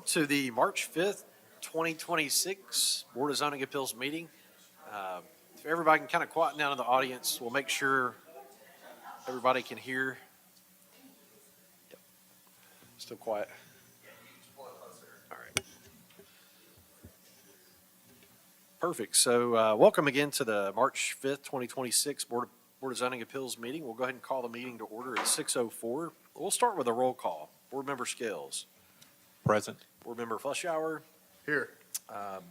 to the March 5th, 2026 Board of Zoning Appeals meeting. If everybody can kind of quieten down in the audience, we'll make sure everybody can hear. Yep. Still quiet. All right. Perfect. So welcome again to the March 5th, 2026 Board of Zoning Appeals meeting. We'll go ahead and call the meeting to order at 6:04. We'll start with a roll call. Board Member Scales. Present. Board Member Fleschauer. Here.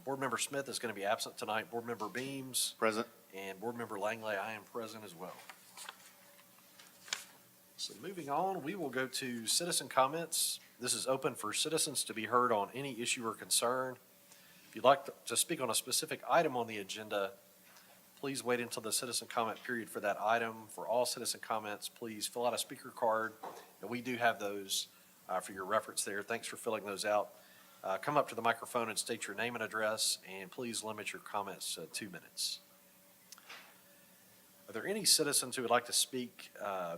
Board Member Smith is going to be absent tonight. Board Member Beams. Present. And Board Member Langley, I am present as well. So moving on, we will go to citizen comments. This is open for citizens to be heard on any issue or concern. If you'd like to speak on a specific item on the agenda, please wait until the citizen comment period for that item. For all citizen comments, please fill out a speaker card, and we do have those for your reference there. Thanks for filling those out. Come up to the microphone and state your name and address, and please limit your comments to 2 minutes. Are there any citizens who would like to speak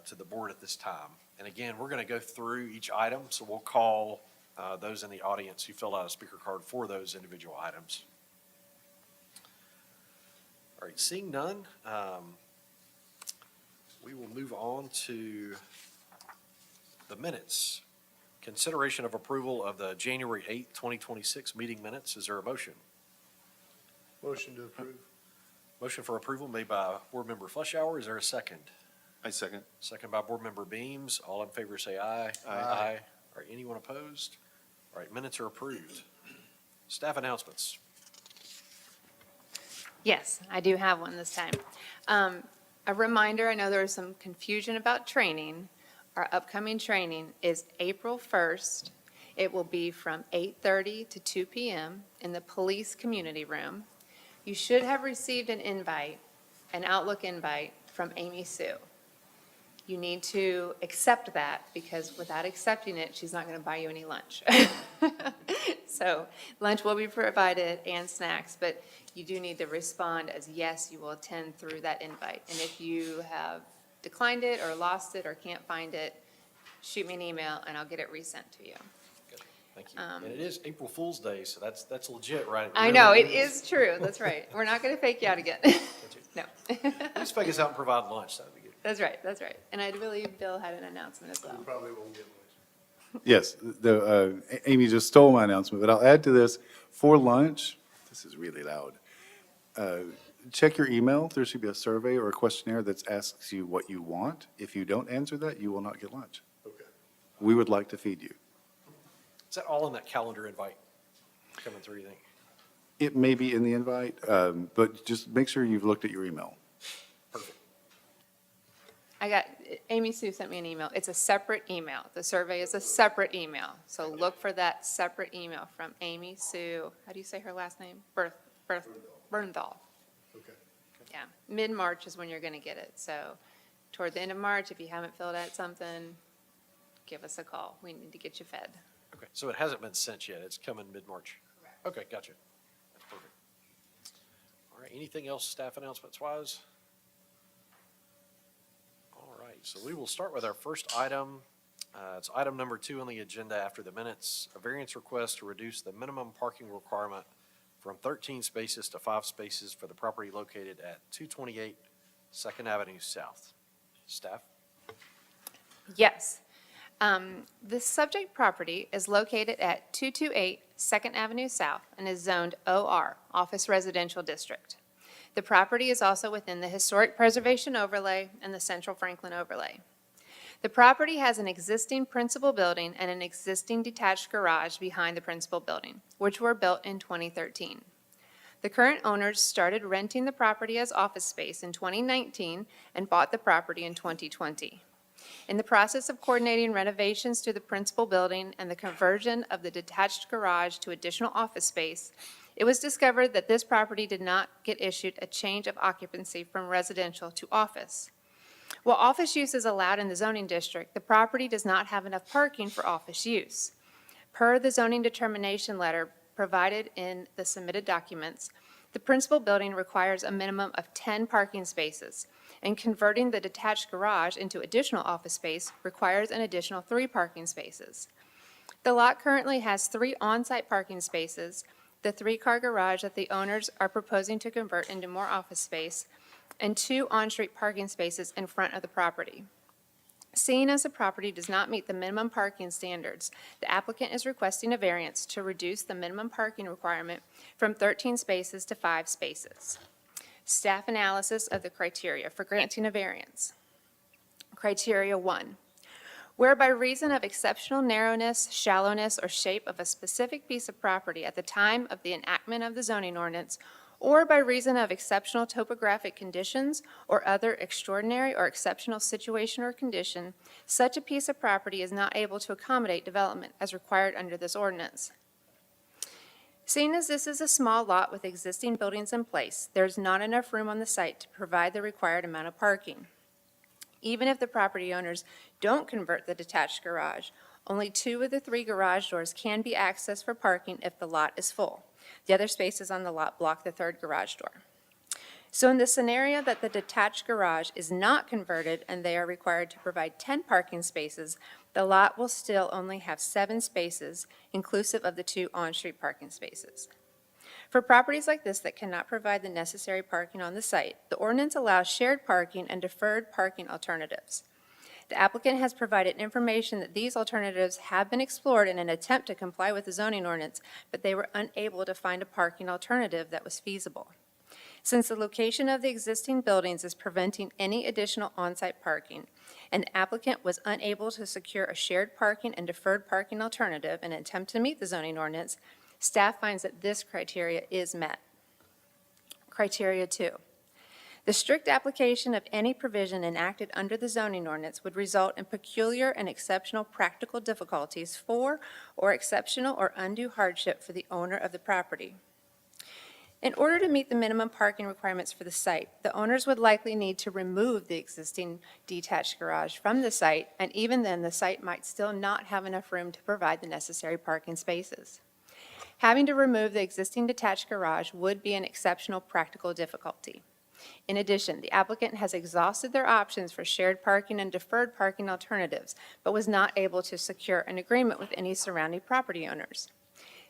to the board at this time? And again, we're going to go through each item, so we'll call those in the audience who filled out a speaker card for those individual items. All right, seeing none, we will move on to the minutes. Consideration of approval of the January 8th, 2026 meeting minutes. Is there a motion? Motion to approve. Motion for approval made by Board Member Fleschauer. Is there a second? I second. Second by Board Member Beams. All in favor say aye. Aye. All right, anyone opposed? All right, minutes are approved. Staff announcements. Yes, I do have one this time. A reminder, I know there was some confusion about training. Our upcoming training is April 1st. It will be from 8:30 to 2 p.m. in the police community room. You should have received an invite, an Outlook invite from Amy Sue. You need to accept that because without accepting it, she's not going to buy you any lunch. So lunch will be provided and snacks, but you do need to respond as yes, you will attend through that invite. And if you have declined it or lost it or can't find it, shoot me an email and I'll get it resent to you. Good. Thank you. And it is April Fool's Day, so that's legit, right? I know, it is true. That's right. We're not going to fake you out again. No. Let's fake us out and provide lunch. That'd be good. That's right, that's right. And I believe Bill had an announcement as well. Probably won't get much. Yes, Amy just stole my announcement, but I'll add to this, for lunch, this is really loud. Check your email. There should be a survey or a questionnaire that asks you what you want. If you don't answer that, you will not get lunch. Okay. We would like to feed you. Is that all in that calendar invite coming through, you think? It may be in the invite, but just make sure you've looked at your email. Perfect. Amy Sue sent me an email. It's a separate email. The survey is a separate email. So look for that separate email from Amy Sue, how do you say her last name? Bernthal. Okay. Yeah, mid-March is when you're going to get it. So toward the end of March, if you haven't filled out something, give us a call. We need to get you fed. Okay, so it hasn't been sent yet. It's coming mid-March. Okay, gotcha. That's perfect. All right, anything else staff announcements wise? All right, so we will start with our first item. It's item number 2 on the agenda after the minutes, a variance request to reduce the minimum parking requirement from 13 spaces to 5 spaces for the property located at 228 2nd Avenue South. Staff? Yes. The subject property is located at 228 2nd Avenue South and is zoned OR, Office Residential District. The property is also within the Historic Preservation Overlay and the Central Franklin Overlay. The property has an existing principal building and an existing detached garage behind the principal building, which were built in 2013. The current owners started renting the property as office space in 2019 and bought the property in 2020. In the process of coordinating renovations to the principal building and the conversion of the detached garage to additional office space, it was discovered that this property did not get issued a change of occupancy from residential to office. While office use is allowed in the zoning district, the property does not have enough parking for office use. Per the zoning determination letter provided in the submitted documents, the principal building requires a minimum of 10 parking spaces, and converting the detached garage into additional office space requires an additional 3 parking spaces. The lot currently has 3 on-site parking spaces, the 3-car garage that the owners are proposing to convert into more office space, and 2 on-street parking spaces in front of the property. Seeing as the property does not meet the minimum parking standards, the applicant is requesting a variance to reduce the minimum parking requirement from 13 spaces to 5 spaces. Staff analysis of the criteria for granting a variance. Criteria 1. Where by reason of exceptional narrowness, shallowness, or shape of a specific piece of property at the time of the enactment of the zoning ordinance, or by reason of exceptional topographic conditions or other extraordinary or exceptional situation or condition, such a piece of property is not able to accommodate development as required under this ordinance. Seeing as this is a small lot with existing buildings in place, there is not enough room on the site to provide the required amount of parking. Even if the property owners don't convert the detached garage, only 2 of the 3 garage doors can be accessed for parking if the lot is full. The other spaces on the lot block the 3rd garage door. So in the scenario that the detached garage is not converted and they are required to provide 10 parking spaces, the lot will still only have 7 spaces, inclusive of the 2 on-street parking spaces. For properties like this that cannot provide the necessary parking on the site, the ordinance allows shared parking and deferred parking alternatives. The applicant has provided information that these alternatives have been explored in an attempt to comply with the zoning ordinance, but they were unable to find a parking alternative that was feasible. Since the location of the existing buildings is preventing any additional on-site parking, and the applicant was unable to secure a shared parking and deferred parking alternative in an attempt to meet the zoning ordinance, staff finds that this criteria is met. Criteria 2. The strict application of any provision enacted under the zoning ordinance would result in peculiar and exceptional practical difficulties for or exceptional or undue hardship for the owner of the property. In order to meet the minimum parking requirements for the site, the owners would likely need to remove the existing detached garage from the site, and even then, the site might still not have enough room to provide the necessary parking spaces. Having to remove the existing detached garage would be an exceptional practical difficulty. In addition, the applicant has exhausted their options for shared parking and deferred parking alternatives, but was not able to secure an agreement with any surrounding property owners.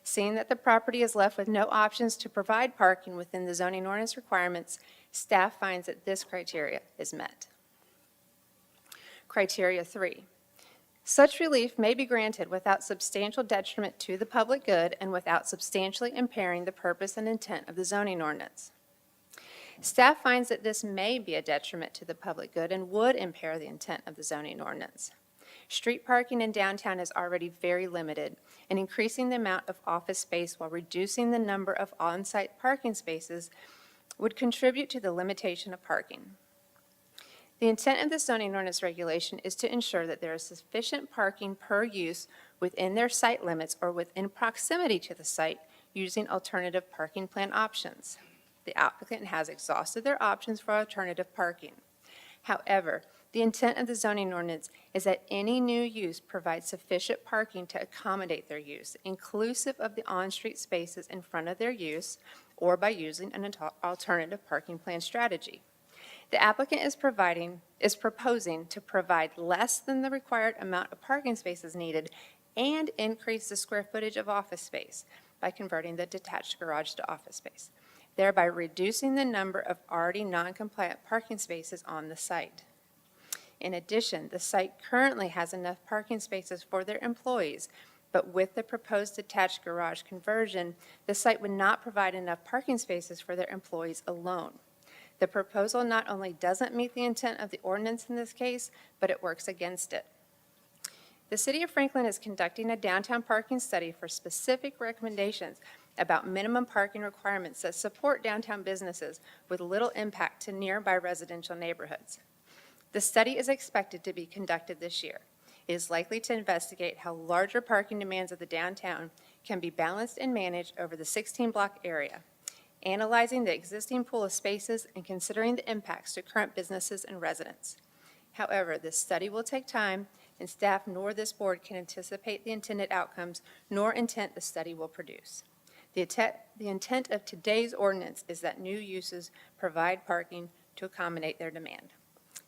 Seeing that the property is left with no options to provide parking within the zoning ordinance requirements, staff finds that this criteria is met. Criteria 3. Such relief may be granted without substantial detriment to the public good and without substantially impairing the purpose and intent of the zoning ordinance. Staff finds that this may be a detriment to the public good and would impair the intent of the zoning ordinance. Street parking in downtown is already very limited, and increasing the amount of office space while reducing the number of on-site parking spaces would contribute to the limitation of parking. The intent of the zoning ordinance regulation is to ensure that there is sufficient parking per use within their site limits or within proximity to the site using alternative parking plan options. The applicant has exhausted their options for alternative parking. However, the intent of the zoning ordinance is that any new use provides sufficient parking to accommodate their use, inclusive of the on-street spaces in front of their use, or by using an alternative parking plan strategy. The applicant is proposing to provide less than the required amount of parking spaces needed and increase the square footage of office space by converting the detached garage to office space, thereby reducing the number of already non-compliant parking spaces on the site. In addition, the site currently has enough parking spaces for their employees, but with the proposed detached garage conversion, the site would not provide enough parking spaces for their employees alone. The proposal not only doesn't meet the intent of the ordinance in this case, but it works against it. The City of Franklin is conducting a downtown parking study for specific recommendations about minimum parking requirements that support downtown businesses with little impact to nearby residential neighborhoods. The study is expected to be conducted this year. It is likely to investigate how larger parking demands of the downtown can be balanced and managed over the 16-block area, analyzing the existing pool of spaces and considering the impacts to current businesses and residents. However, this study will take time, and staff nor this board can anticipate the intended outcomes nor intent the study will produce. The intent of today's ordinance is that new uses provide parking to accommodate their demand.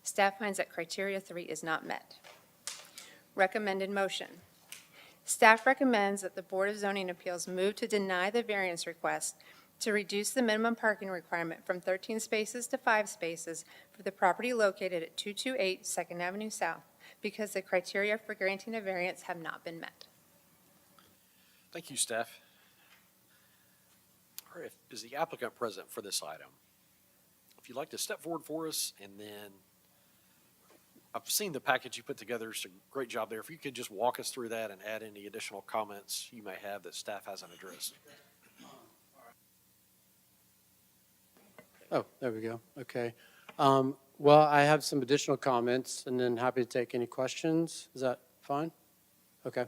Staff finds that criteria 3 is not met. Recommended motion. Staff recommends that the Board of Zoning Appeals move to deny the variance request to reduce the minimum parking requirement from 13 spaces to 5 spaces for the property located at 228 Second Avenue South because the criteria for granting a variance have not been met. Thank you, staff. All right, is the applicant present for this item? If you'd like to step forward for us, and then I've seen the package you put together. It's a great job there. If you could just walk us through that and add any additional comments you may have that staff hasn't addressed. Oh, there we go. Okay. Well, I have some additional comments and then happy to take any questions. Is that fine? Okay.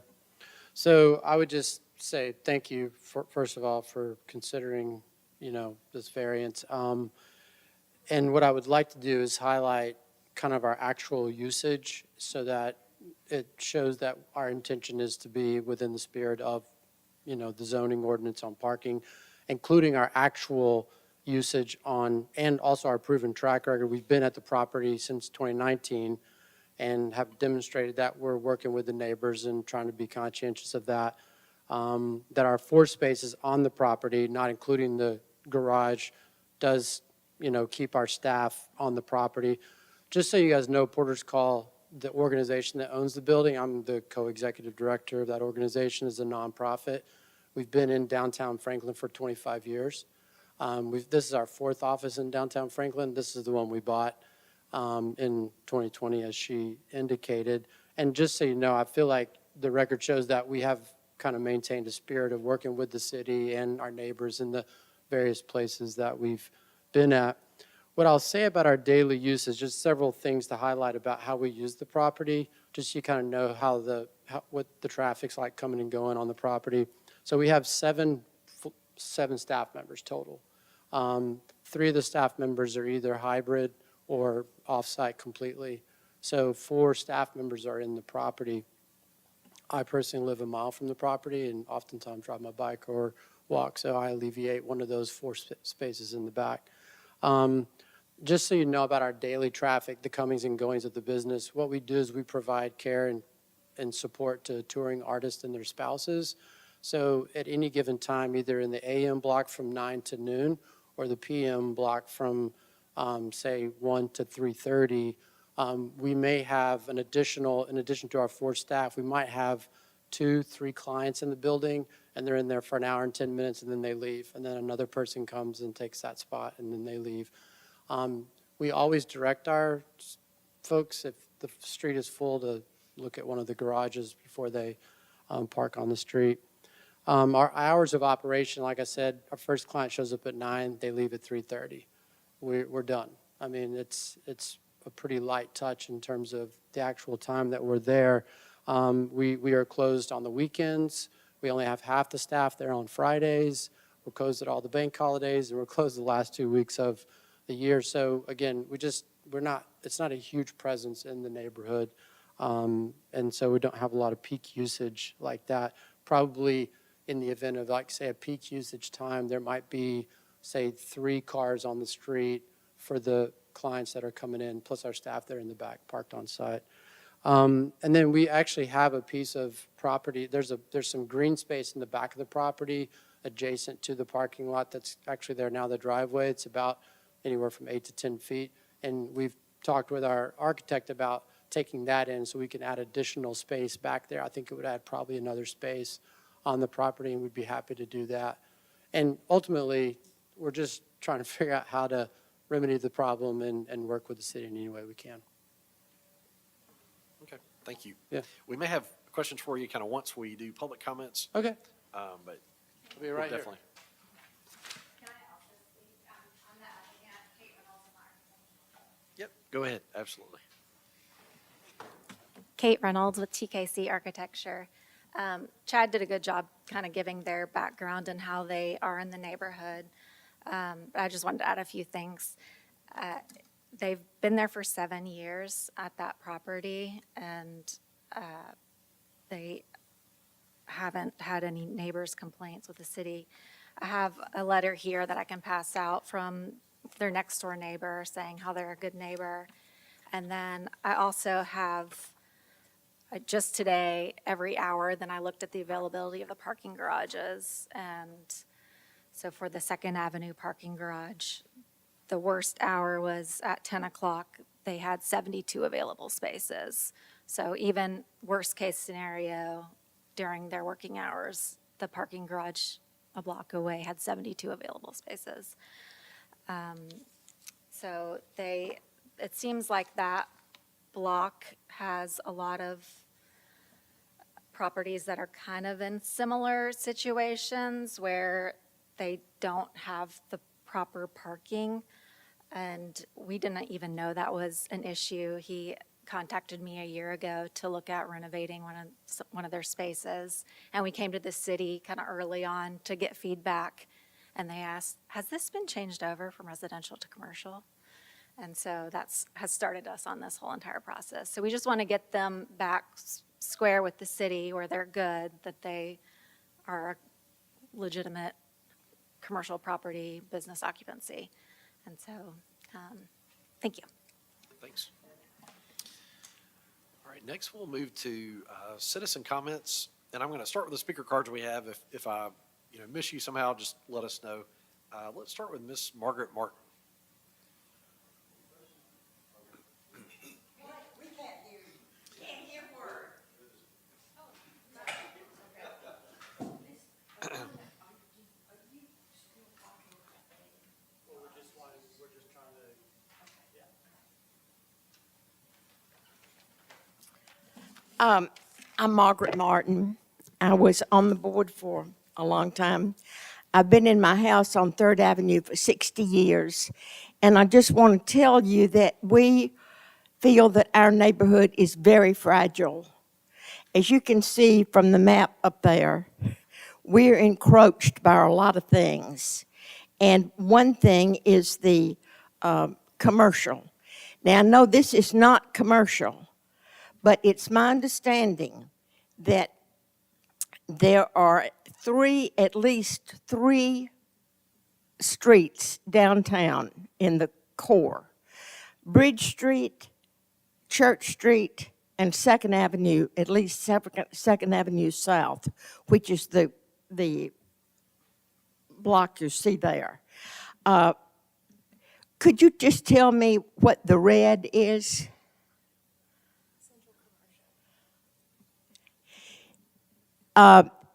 So I would just say thank you, first of all, for considering, this variance. And what I would like to do is highlight kind of our actual usage so that it shows that our intention is to be within the spirit of, the zoning ordinance on parking, including our actual usage on, and also our proven track record. We've been at the property since 2019 and have demonstrated that we're working with the neighbors and trying to be conscientious of that. That our 4 spaces on the property, not including the garage, does, keep our staff on the property. Just so you guys know, Porter's Call, the organization that owns the building, I'm the co-executive director of that organization, is a nonprofit. We've been in downtown Franklin for 25 years. This is our 4th office in downtown Franklin. This is the one we bought in 2020, as she indicated. And just so you know, I feel like the record shows that we have kind of maintained a spirit of working with the city and our neighbors in the various places that we've been at. What I'll say about our daily use is just several things to highlight about how we use the property, just so you kind of know what the traffic's like coming and going on the property. So we have seven staff members total. 3 of the staff members are either hybrid or off-site completely. So 4 staff members are in the property. I personally live a mile from the property and oftentimes drive my bike or walk, so I alleviate one of those 4 spaces in the back. Just so you know about our daily traffic, the comings and goings of the business, what we do is we provide care and support to touring artists and their spouses. So at any given time, either in the AM block from 9 to noon or the PM block from, say, 1 to 3:30, we may have in addition to our 4 staff, we might have 2, 3 clients in the building, and they're in there for an hour and 10 minutes, and then they leave. And then another person comes and takes that spot, and then they leave. We always direct our folks, if the street is full, to look at one of the garages before they park on the street. Our hours of operation, like I said, our first client shows up at 9, they leave at 3:30. We're done. I mean, it's a pretty light touch in terms of the actual time that we're there. We are closed on the weekends. We only have half the staff there on Fridays. We're closed at all the bank holidays, and we're closed the last 2 weeks of the year. So again, it's not a huge presence in the neighborhood. And so we don't have a lot of peak usage like that. Probably in the event of, like, say, a peak usage time, there might be, say, 3 cars on the street for the clients that are coming in, plus our staff there in the back parked on site. And then we actually have a piece of property. There's some green space in the back of the property adjacent to the parking lot that's actually there now, the driveway. It's about anywhere from 8 to 10 feet. And we've talked with our architect about taking that in so we can add additional space back there. I think it would add probably another space on the property, and we'd be happy to do that. And ultimately, we're just trying to figure out how to remedy the problem and work with the city in any way we can. Okay, thank you. Yeah. We may have questions for you kind of once we do public comments, Okay. but I'll be we'll right here. definitely. Can I also speak? I'm the applicant, Kate Reynolds, of Arkansas. Yep, go ahead, absolutely. Kate Reynolds with TKC Architecture. Chad did a good job kind of giving their background and how they are in the neighborhood. I just wanted to add a few things. They've been there for 7 years at that property, and they haven't had any neighbors' complaints with the city. I have a letter here that I can pass out from their next door neighbor saying how they're a good neighbor. And then I also have Just today, every hour, then I looked at the availability of the parking garages. And so for the Second Avenue parking garage, the worst hour was at 10 o'clock. They had 72 available spaces. So even worst-case scenario, during their working hours, the parking garage a block away had 72 available spaces. So it seems like that block has a lot of properties that are kind of in similar situations where they don't have the proper parking. And we didn't even know that was an issue. He contacted me a year ago to look at renovating one of their spaces. And we came to the city kind of early on to get feedback. And they asked, has this been changed over from residential to commercial? And so has started us on this whole entire process. So we just want to get them back square with the city where they're good, that they are a legitimate commercial property, business occupancy. And so, thank you. Thanks. All right, next we'll move to citizen comments, and I'm going to start with the speaker cards we have. If I miss you somehow, just let us know. Let's start with Miss Margaret Martin. I'm Margaret Martin. I was on the board for a long time. I've been in my house on 3rd Avenue for 60 years, and I just want to tell you that we feel that our neighborhood is very fragile. As you can see from the map up there, we're encroached by a lot of things. And one thing is the commercial. Now, I know this is not commercial, but it's my understanding that there are at least three streets downtown in the core. Bridge Street, Church Street, and 2nd Avenue, at least 2nd Avenue South, which is the block you see there. Could you just tell me what the red is?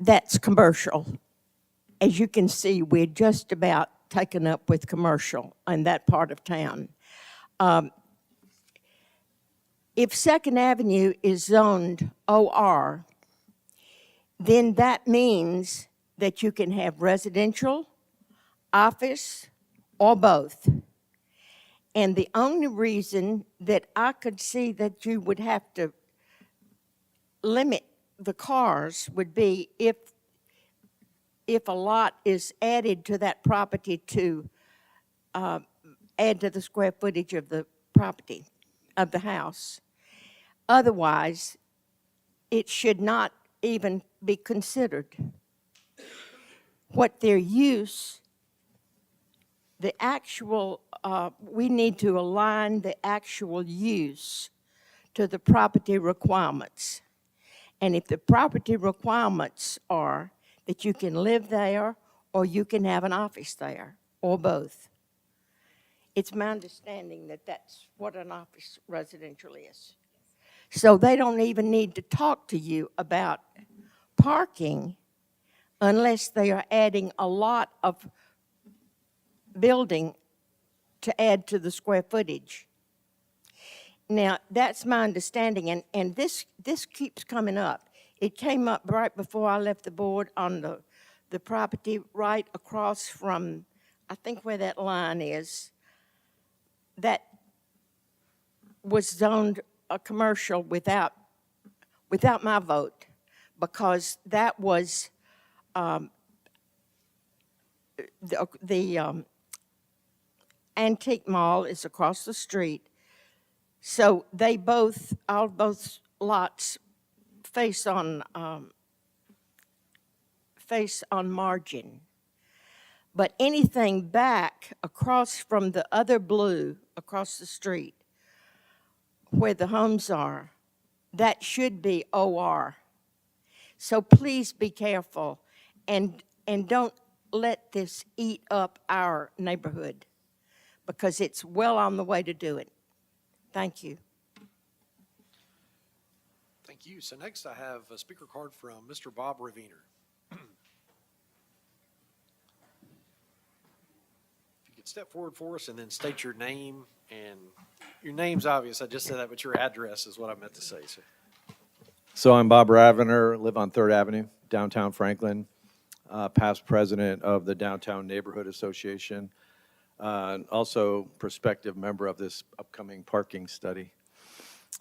That's commercial. As you can see, we're just about taken up with commercial in that part of town. If 2nd Avenue is zoned OR, then that means that you can have residential, office, or both. And the only reason that I could see that you would have to limit the cars would be if a lot is added to that property to add to the square footage of the property, of the house. Otherwise, it should not even be considered. What their use, the actual, we need to align the actual use to the property requirements. And if the property requirements are that you can live there or you can have an office there, or both. It's my understanding that that's what an office residential is. So they don't even need to talk to you about parking unless they are adding a lot of building to add to the square footage. Now, that's my understanding, and this keeps coming up. It came up right before I left the board on the property right across from, I think where that line is, that was zoned a commercial without my vote, because that was the Antique Mall is across the street. So they both lots face on Margin. But anything back across from the other blue across the street where the homes are, that should be OR. So please be careful and don't let this eat up our neighborhood because it's well on the way to do it. Thank you. Thank you. So next I have a speaker card from Mr. Bob Raviner. If you could step forward for us and then state your name, and your name's obvious, I just said that, but your address is what I meant to say, sir. So I'm Bob Ravener, live on Third Avenue, downtown Franklin, past president of the Downtown Neighborhood Association, and also prospective member of this upcoming parking study.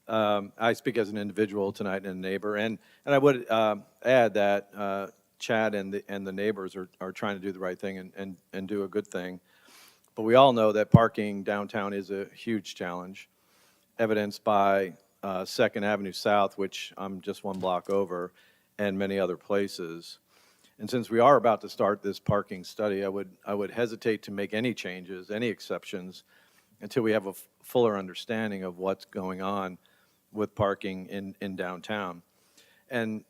I speak as an individual tonight and a neighbor, and I would add that Chad and the neighbors are trying to do the right thing and do a good thing. But we all know that parking downtown is a huge challenge, evidenced by Second Avenue South, which I'm just one block over, and many other places. And since we are about to start this parking study, I would hesitate to make any changes, any exceptions, until we have a fuller understanding of what's going on with parking in downtown. And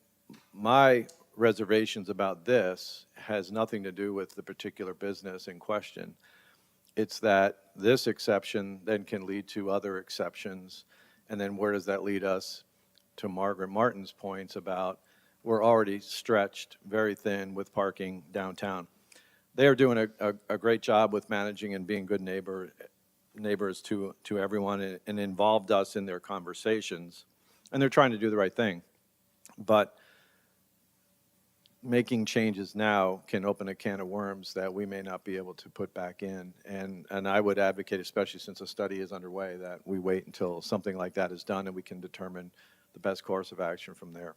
my reservations about this has nothing to do with the particular business in question. It's that this exception then can lead to other exceptions. And then where does that lead us? To Margaret Martin's points about we're already stretched very thin with parking downtown. They are doing a great job with managing and being good neighbors to everyone and involved us in their conversations. And they're trying to do the right thing. But making changes now can open a can of worms that we may not be able to put back in. And I would advocate, especially since a study is underway, that we wait until something like that is done and we can determine the best course of action from there.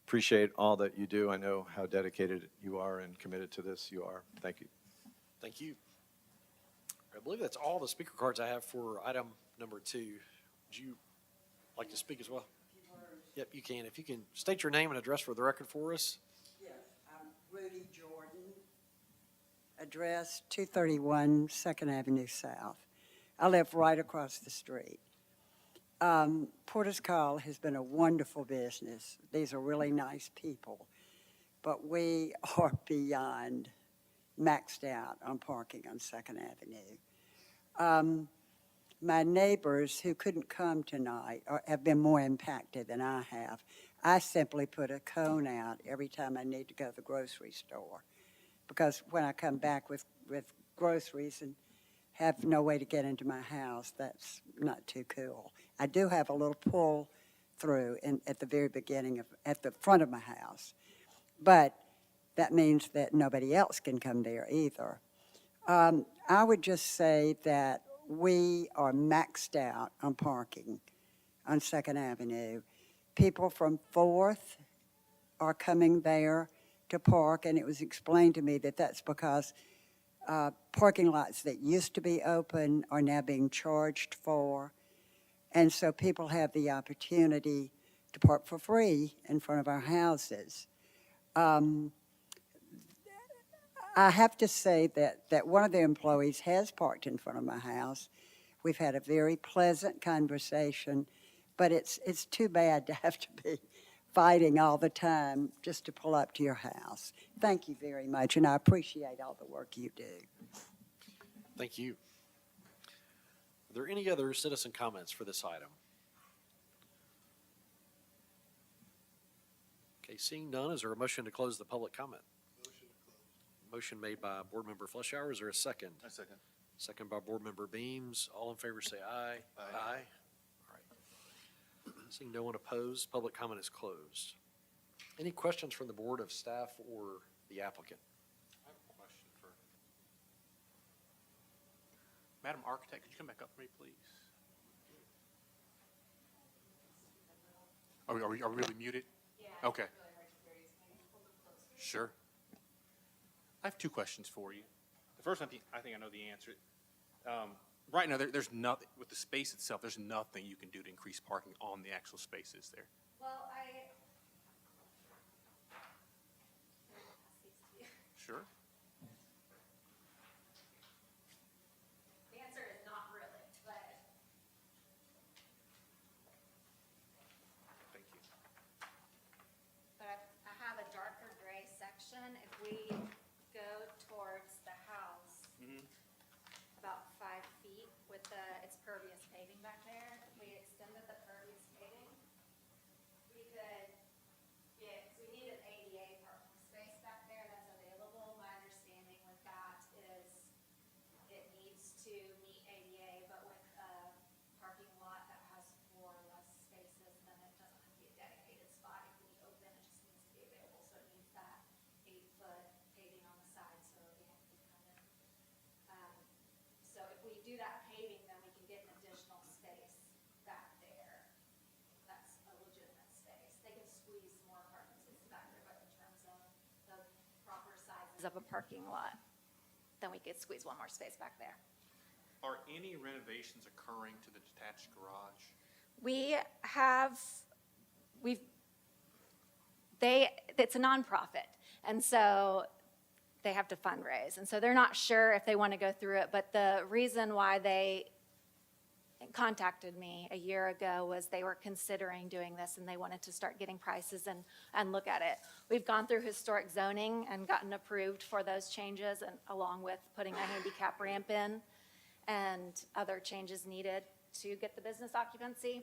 Appreciate all that you do. I know how dedicated you are and committed to this you are. Thank you. Thank you. I believe that's all the speaker cards I have for item number 2. Would you like to speak as well? Yep, you can. If you can state your name and address for the record for us. Yes, I'm Rudy Jordan, address 231 Second Avenue South. I live right across the street. Porter's Call has been a wonderful business. These are really nice people, but we are beyond maxed out on parking on Second Avenue. My neighbors who couldn't come tonight have been more impacted than I have. I simply put a cone out every time I need to go to the grocery store, because when I come back with groceries and have no way to get into my house, that's not too cool. I do have a little pull through at the very beginning at the front of my house, but that means that nobody else can come there either. I would just say that we are maxed out on parking on Second Avenue. People from Fourth are coming there to park, and it was explained to me that that's because parking lots that used to be open are now being charged for. And so people have the opportunity to park for free in front of our houses. I have to say that one of the employees has parked in front of my house. We've had a very pleasant conversation, but it's too bad to have to be fighting all the time just to pull up to your house. Thank you very much, and I appreciate all the work you do. Thank you. Are there any other citizen comments for this item? Okay, seeing none, is there a motion to close the public comment? Motion made by Board Member Fleischauer. Is there a second? I second. Second by Board Member Beams. All in favor say aye. Aye. All right. Seeing no one opposed, public comment is closed. Any questions from the board of staff or the applicant? I have a question for Madam Architect. Could you come back up for me, please? Are we really muted? Yeah. Okay. Sure. I have 2 questions for you. The first one, I think I know the answer. Right now, there's nothing, with the space itself, there's nothing you can do to increase parking on the actual spaces there. Well, Sure. the answer is not really, but. do that paving, then we can get an additional space back there. That's a legitimate space. They can squeeze more parking spaces back there, but in terms of the proper sizes of a parking lot, then we could squeeze one more space back there. Are any renovations occurring to the detached garage? It's a nonprofit, and so they have to fundraise, and so they're not sure if they want to go through it, but the reason why they contacted me a year ago was they were considering doing this, and they wanted to start getting prices and look at it. We've gone through historic zoning and gotten approved for those changes, and along with putting a handicap ramp in and other changes needed to get the business occupancy.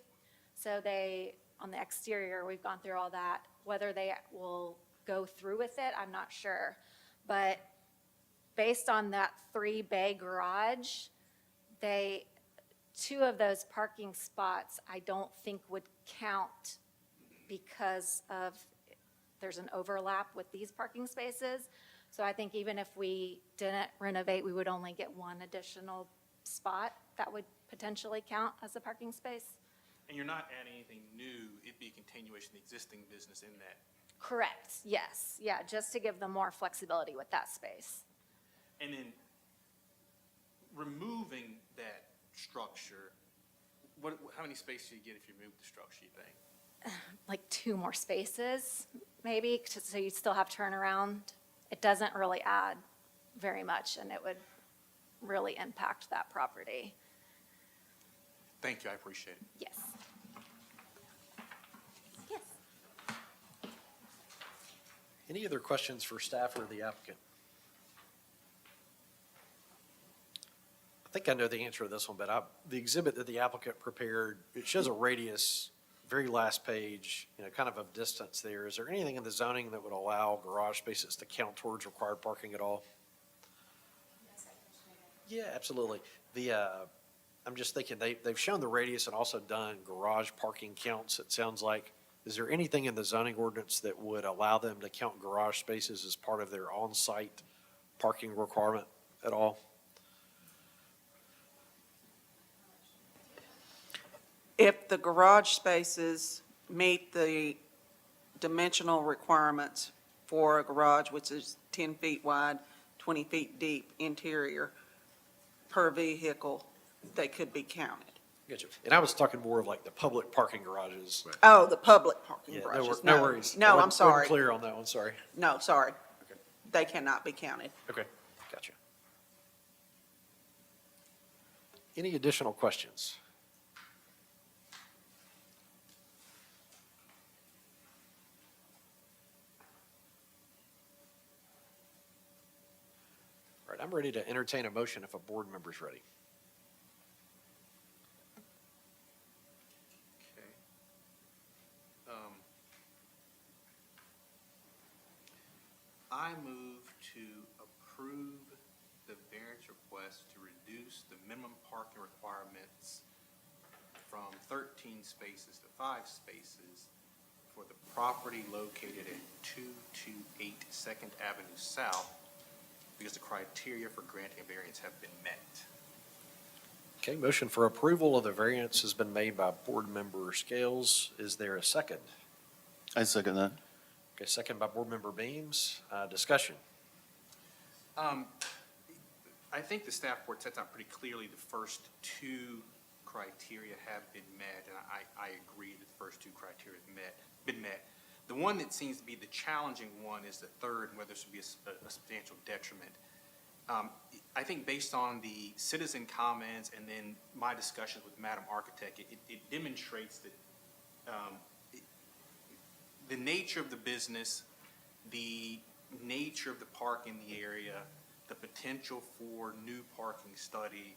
So on the exterior, we've gone through all that. Whether they will go through with it, I'm not sure. But based on that 3-bay garage, 2 of those parking spots I don't think would count because there's an overlap with these parking spaces. So I think even if we didn't renovate, we would only get 1 additional spot that would potentially count as a parking space. And you're not adding anything new, it'd be a continuation of the existing business in that. Correct, yes. Yeah, just to give them more flexibility with that space. And then removing that structure, how many spaces do you get if you remove the structure, you think? Like 2 more spaces, maybe, so you still have turnaround. It doesn't really add very much, and it would really impact that property. Thank you, I appreciate it. Yes. Yes. Any other questions for staff or the applicant? I think I know the answer to this one, but the exhibit that the applicant prepared, it shows a radius, very last page, kind of distance there. Is there anything in the zoning that would allow garage spaces to count towards required parking at all? Yeah, absolutely. I'm just thinking, they've shown the radius and also done garage parking counts, it sounds like. Is there anything in the zoning ordinance that would allow them to count garage spaces as part of their on-site parking requirement at all? If the garage spaces meet the dimensional requirements for a garage, which is 10 feet wide, 20 feet deep interior per vehicle, they could be counted. Gotcha. And I was talking more of like the public parking garages. Oh, the public parking Yeah, garages. no worries. I No, I'm wasn't sorry. clear on that one, sorry. No, sorry. Okay. They cannot be counted. Okay, gotcha. Any additional questions? All right, I'm ready to entertain a motion if a board member's ready. Okay. I move to approve the variance request to reduce the minimum parking requirements from 13 spaces to 5 spaces for the property located at 228 Second Avenue South because the criteria for granting a variance have been met. Okay, motion for approval of the variance has been made by Board Member Scales. Is there a second? I second that. Okay, second by Board Member Beams. Discussion. I think the staff report sets out pretty clearly the first 2 criteria have been met, and I agree that the first 2 criteria have been met. The one that seems to be the challenging one is the third, whether this would be a substantial detriment. I think based on the citizen comments and then my discussions with Madam Architect, it demonstrates that the nature of the business, the nature of the park in the area, the potential for new parking study,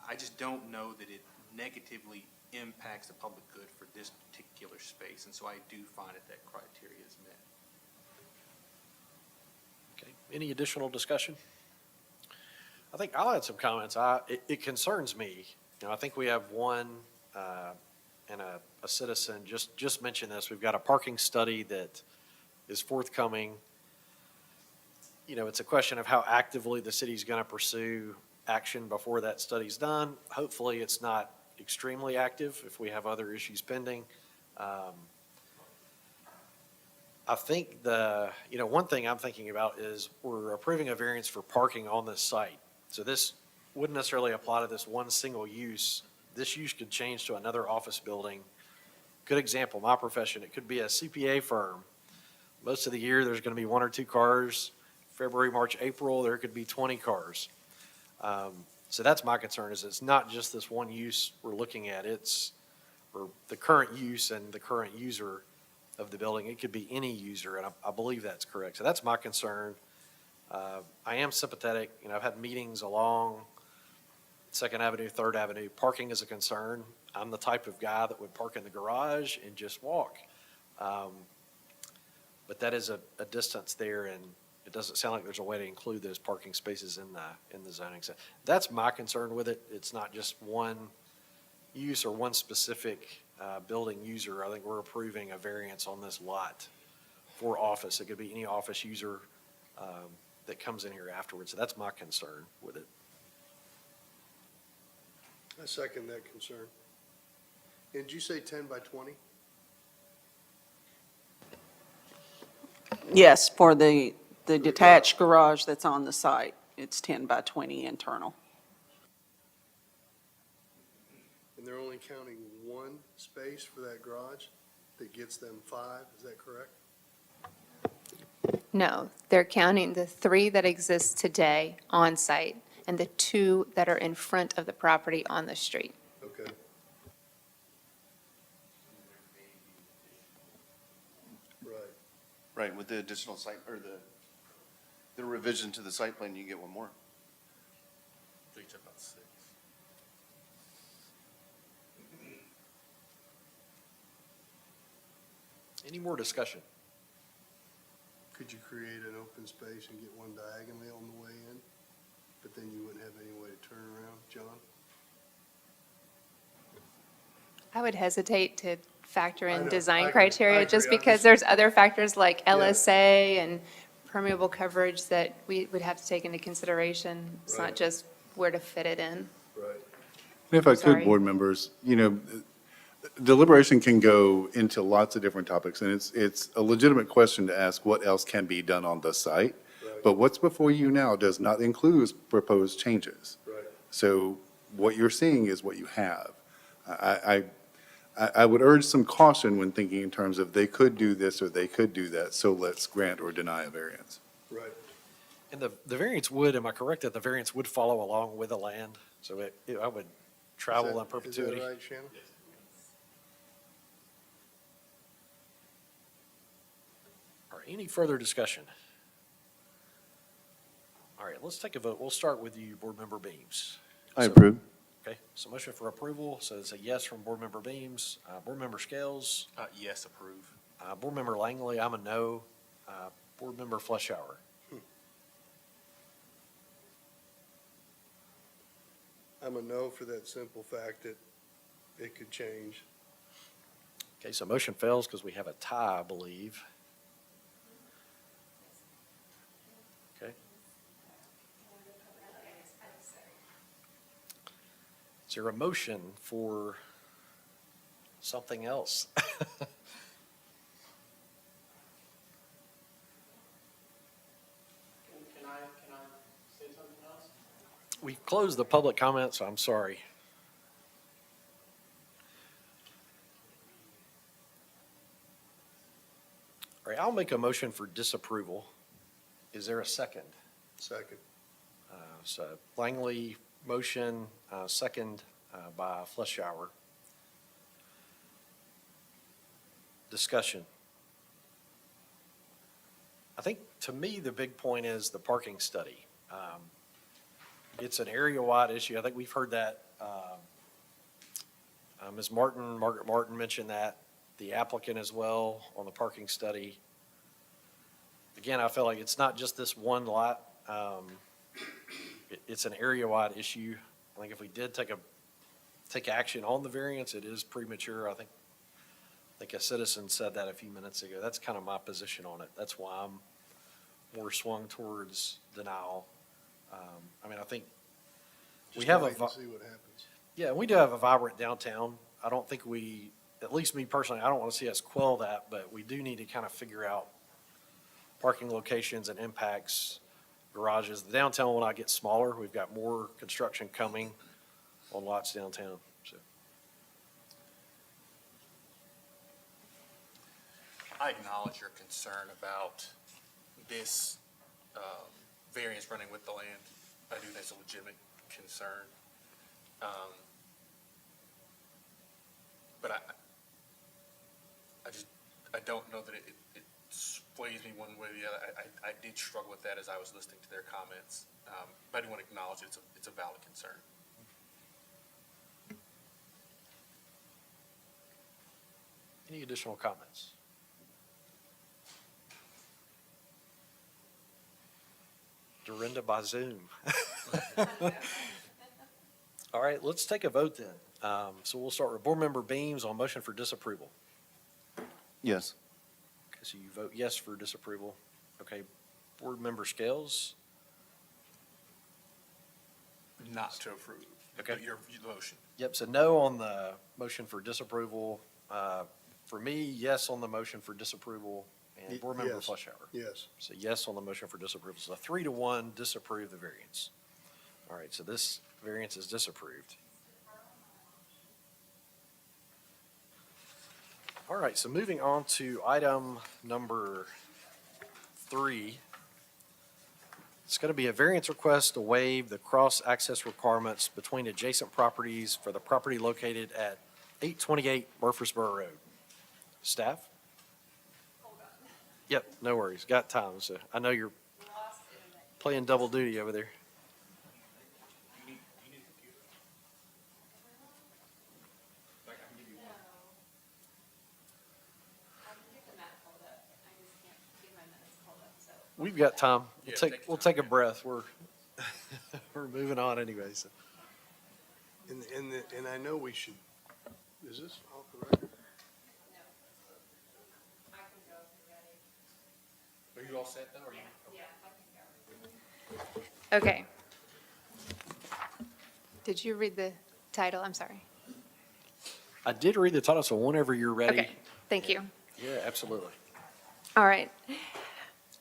I just don't know that it negatively impacts the public good for this particular space. And so I do find that criteria is met. Okay, any additional discussion? I think I'll add some comments. It concerns me. I think we have one, and a citizen just mentioned this. We've got a parking study that is forthcoming. It's a question of how actively the city's going to pursue action before that study's done. Hopefully, it's not extremely active if we have other issues pending. I think one thing I'm thinking about is we're approving a variance for parking on this site. So this wouldn't necessarily apply to this one single use. This use could change to another office building. Good example, my profession, it could be a CPA firm. Most of the year, there's going to be 1 or 2 cars. February, March, April, there could be 20 cars. So that's my concern, is it's not just this one use we're looking at. It's or the current use and the current user of the building. It could be any user, and I believe that's correct. So that's my concern. I am sympathetic. I've had meetings along Second Avenue, Third Avenue. Parking is a concern. I'm the type of guy that would park in the garage and just walk. But that is a distance there, and it doesn't sound like there's a way to include those parking spaces in the zoning. So that's my concern with it. It's not just one use or one specific building user. I think we're approving a variance on this lot for office. It could be any office user that comes in here afterwards. So that's my concern with it. I second that concern. And did you say 10 by 20? Yes, for the detached garage that's on the site, it's 10 by 20 internal. And they're only counting one space for that garage that gets them 5, is that correct? No, they're counting the 3 that exist today on site and the 2 that are in front of the property on the street. Okay. Right. Right, with the additional site, or the revision to the site plan, you get one more. Reach about 6. Any more discussion? Could you create an open space and get one diagonally on the way in? But then you wouldn't have any way to turn around, John? I would hesitate to factor I in know. I design agree. I criteria just agree. I'm because just- there's other factors like Yeah. LSA and permeable coverage that we would have to take into consideration. It's Right. not just where to fit it in. Right. And if I Sorry. could, board members, deliberation can go into lots of different topics, and it's a legitimate question to ask what else can be done on the site. Right. But what's before you now does not include proposed changes. Right. So what you're seeing is what you have. I would urge some caution when thinking in terms of they could do this or they could do that, so let's grant or deny a variance. Right. And the variance would, am I correct that the variance would follow along with the land? So I would travel in perpetuity? Is that right, Shannon? All right, any further discussion? All right, let's take a vote. We'll start with you, Board Member Beams. I So- approve. Okay, so motion for approval, so it's a yes from Board Member Beams. Board Member Scales, Yes, approve. Board Member Langley, I'm a no. Board Member Fleschauer. I'm a no for that simple fact that it could change. Okay, so motion fails because we have a tie, I believe. Okay. Is there a motion for something else? Can I say something else? We closed the public comment, so I'm sorry. All right, I'll make a motion for disapproval. Is there a second? Second. So Langley, motion, second by Fleschauer. Discussion. I think, to me, the big point is the parking study. It's an area-wide issue. I think we've heard that. Ms. Margaret Martin mentioned that, the applicant as well on the parking study. Again, I feel like it's not just this one lot. It's an area-wide issue. I think if we did take action on the variance, it is premature. I think a citizen said that a few minutes ago. That's kind of my position on it. That's why I'm more swung towards denial. I mean, I think We Just have a, wait and vi- see what happens. yeah, we do have a vibrant downtown. I don't think we, at least me personally, I don't want to see us quell that, but we do need to kind of figure out parking locations and impacts, garages. The downtown will not get smaller. We've got more construction coming on lots downtown, so. I acknowledge your concern about this variance running with the land. I do think it's a legitimate concern. But I don't know that it sways me one way or the other. I did struggle with that as I was listening to their comments. But I do want to acknowledge it's a valid concern. Any additional comments? Dorinda by Zoom. All right, let's take a vote then. So we'll start with Board Member Beams on motion for disapproval. Yes. Okay, so you vote yes for disapproval. Okay, Board Member Scales? Not to approve. Okay. Your motion. Yep, so no on the motion for disapproval. For me, yes on the motion for disapproval, and Board Member Yes. Fleischhauer. Yes. So yes on the motion for disapproval. So 3-1, disapprove the variance. All right, so this variance is disapproved. All right, so moving on to item number 3. It's going to be a variance request to waive the cross-access requirements between adjacent properties for the property located at 828 Murfreesboro Road. Staff? Yep, no worries, got time, so I know you're playing double duty over there. We've got time. Yeah, We'll take a breath. We're moving on anyway, so. And I know we should, is this off the record? Are you all set though, or you? Okay. Did you read the title? I'm sorry. I did read the title, so whenever you're ready. Okay, thank you. Yeah, absolutely. All right.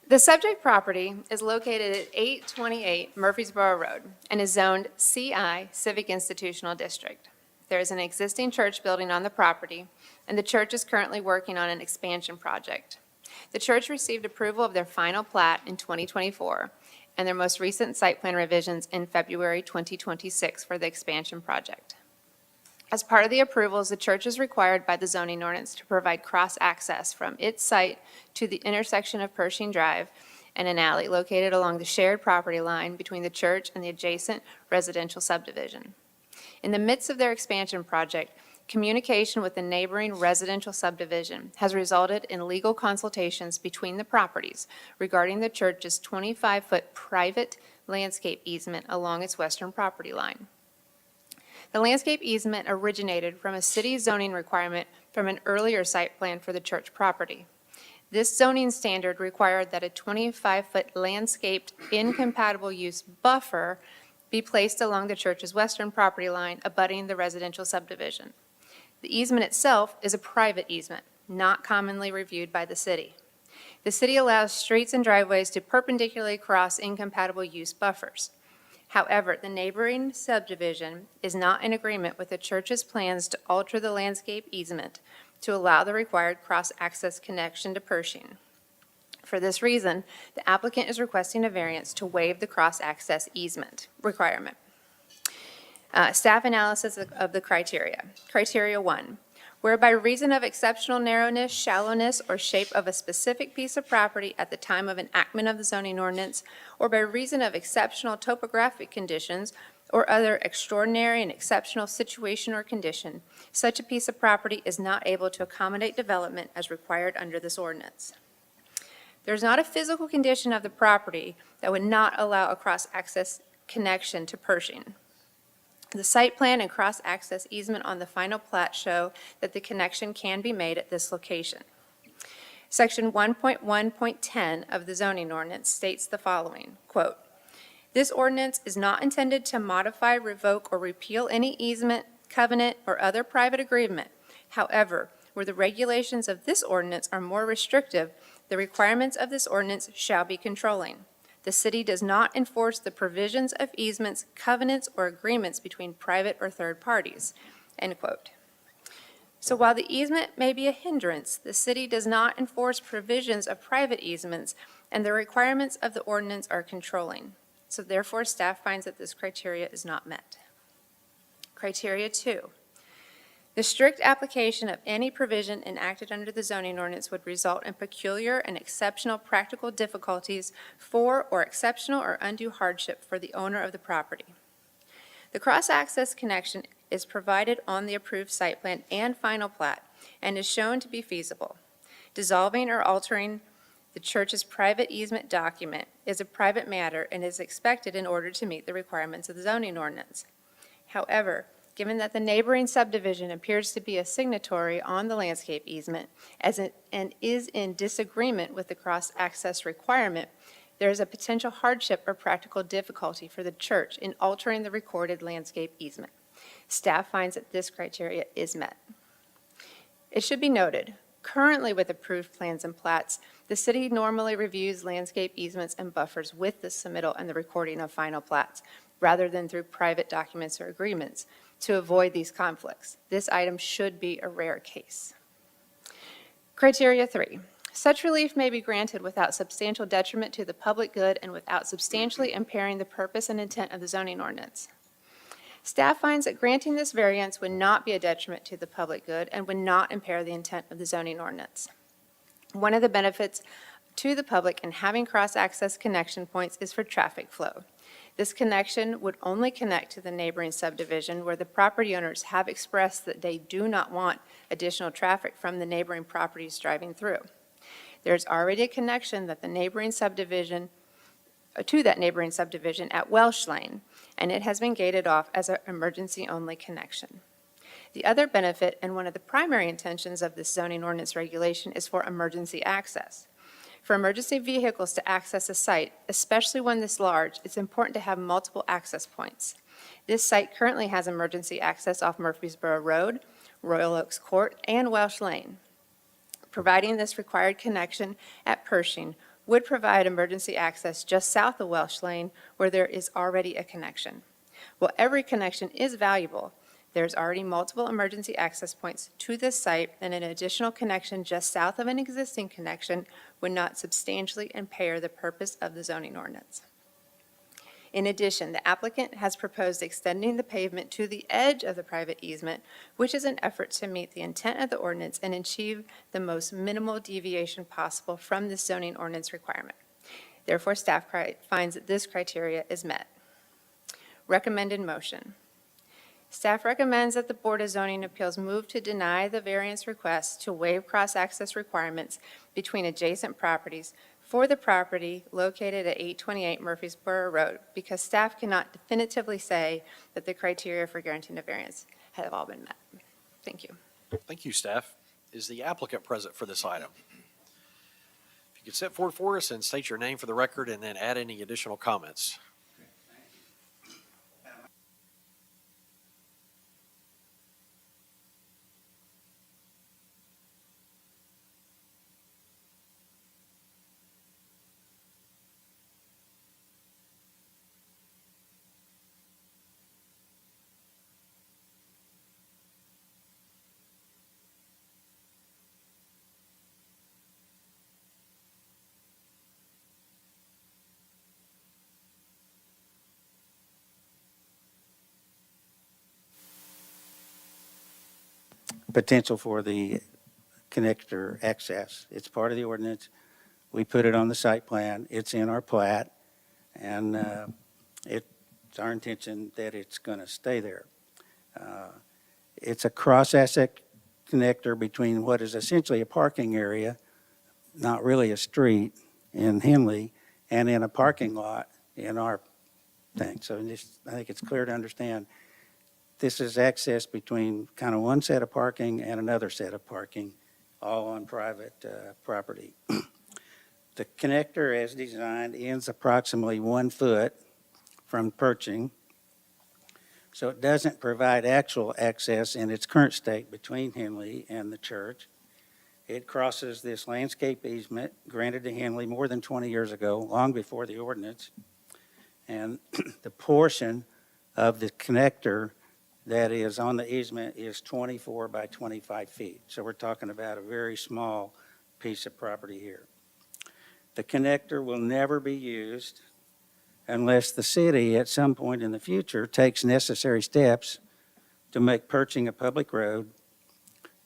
The subject property is located at 828 Murfreesboro Road and is zoned CI, Civic Institutional District. There is an existing church building on the property, and the church is currently working on an expansion project. The church received approval of their final plat in 2024 and their most recent site plan revisions in February 2026 for the expansion project. As part of the approvals, the church is required by the zoning ordinance to provide cross-access from its site to the intersection of Pershing Drive and an alley located along the shared property line between the church and the adjacent residential subdivision. In the midst of their expansion project, communication with the neighboring residential subdivision has resulted in legal consultations between the properties regarding the church's 25-foot private landscape easement along its western property line. The landscape easement originated from a city zoning requirement from an earlier site plan for the church property. This zoning standard required that a 25-foot landscaped incompatible use buffer be placed along the church's western property line abutting the residential subdivision. The easement itself is a private easement, not commonly reviewed by the city. The city allows streets and driveways to perpendicularly cross incompatible use buffers. However, the neighboring subdivision is not in agreement with the church's plans to alter the landscape easement to allow the required cross-access connection to Pershing. For this reason, the applicant is requesting a variance to waive the cross-access easement requirement. Staff analysis of the criteria. Criteria 1, where by reason of exceptional narrowness, shallowness, or shape of a specific piece of property at the time of enactment of the zoning ordinance, or by reason of exceptional topographic conditions or other extraordinary and exceptional situation or condition, such a piece of property is not able to accommodate development as required under this ordinance. There's not a physical condition of the property that would not allow a cross-access connection to Pershing. The site plan and cross-access easement on the final plat show that the connection can be made at this location. Section 1.1.10 of the zoning ordinance states the following, quote, This ordinance is not intended to modify, revoke, or repeal any easement, covenant, or other private agreement. However, where the regulations of this ordinance are more restrictive, the requirements of this ordinance shall be controlling. The city does not enforce the provisions of easements, covenants, or agreements between private or third parties." End quote. So while the easement may be a hindrance, the city does not enforce provisions of private easements, and the requirements of the ordinance are controlling. So therefore, staff finds that this criteria is not met. Criteria 2. The strict application of any provision enacted under the zoning ordinance would result in peculiar and exceptional practical difficulties for or exceptional or undue hardship for the owner of the property. The cross-access connection is provided on the approved site plan and final plat and is shown to be feasible. Dissolving or altering the church's private easement document is a private matter and is expected in order to meet the requirements of the zoning ordinance. However, given that the neighboring subdivision appears to be a signatory on the landscape easement and is in disagreement with the cross-access requirement, there is a potential hardship or practical difficulty for the church in altering the recorded landscape easement. Staff finds that this criteria is met. It should be noted, currently with approved plans and plats, the city normally reviews landscape easements and buffers with the submittal and the recording of final plats, rather than through private documents or agreements, to avoid these conflicts. This item should be a rare case. Criteria 3. Such relief may be granted without substantial detriment to the public good and without substantially impairing the purpose and intent of the zoning ordinance. Staff finds that granting this variance would not be a detriment to the public good and would not impair the intent of the zoning ordinance. One of the benefits to the public in having cross-access connection points is for traffic flow. This connection would only connect to the neighboring subdivision where the property owners have expressed that they do not want additional traffic from the neighboring properties driving through. There's already a connection that the neighboring subdivision, to that neighboring subdivision at Welsh Lane, and it has been gated off as an emergency-only connection. The other benefit, and one of the primary intentions of this zoning ordinance regulation, is for emergency access. For emergency vehicles to access a site, especially one this large, it's important to have multiple access points. This site currently has emergency access off Murfreesboro Road, Royal Oaks Court, and Welsh Lane. Providing this required connection at Pershing would provide emergency access just south of Welsh Lane, where there is already a connection. While every connection is valuable, there's already multiple emergency access points to this site, and an additional connection just south of an existing connection would not substantially impair the purpose of the zoning ordinance. In addition, the applicant has proposed extending the pavement to the edge of the private easement, which is an effort to meet the intent of the ordinance and achieve the most minimal deviation possible from this zoning ordinance requirement. Therefore, staff finds that this criteria is met. Recommended motion. Staff recommends that the Board of Zoning Appeals move to deny the variance request to waive cross-access requirements between adjacent properties for the property located at 828 Murfreesboro Road, because staff cannot definitively say that the criteria for granting a variance have all been met. Thank you. Thank you, staff. Is the applicant present for this item? If you could step forward for us and state your name for the record and then add any additional comments. Potential for the connector access. It's part of the ordinance. We put it on the site plan. It's in our plat. And it's our intention that it's going to stay there. It's a cross-asset connector between what is essentially a parking area, not really a street, in Henley, and in a parking lot in our thing. So I think it's clear to understand this is access between kind of one set of parking and another set of parking, all on private property. The connector, as designed, ends approximately 1 foot from perching. So it doesn't provide actual access in its current state between Henley and the church. It crosses this landscape easement granted to Henley more than 20 years ago, long before the ordinance. And the portion of the connector that is on the easement is 24 by 25 feet. So we're talking about a very small piece of property here. The connector will never be used unless the city at some point in the future takes necessary steps to make Perching a public road,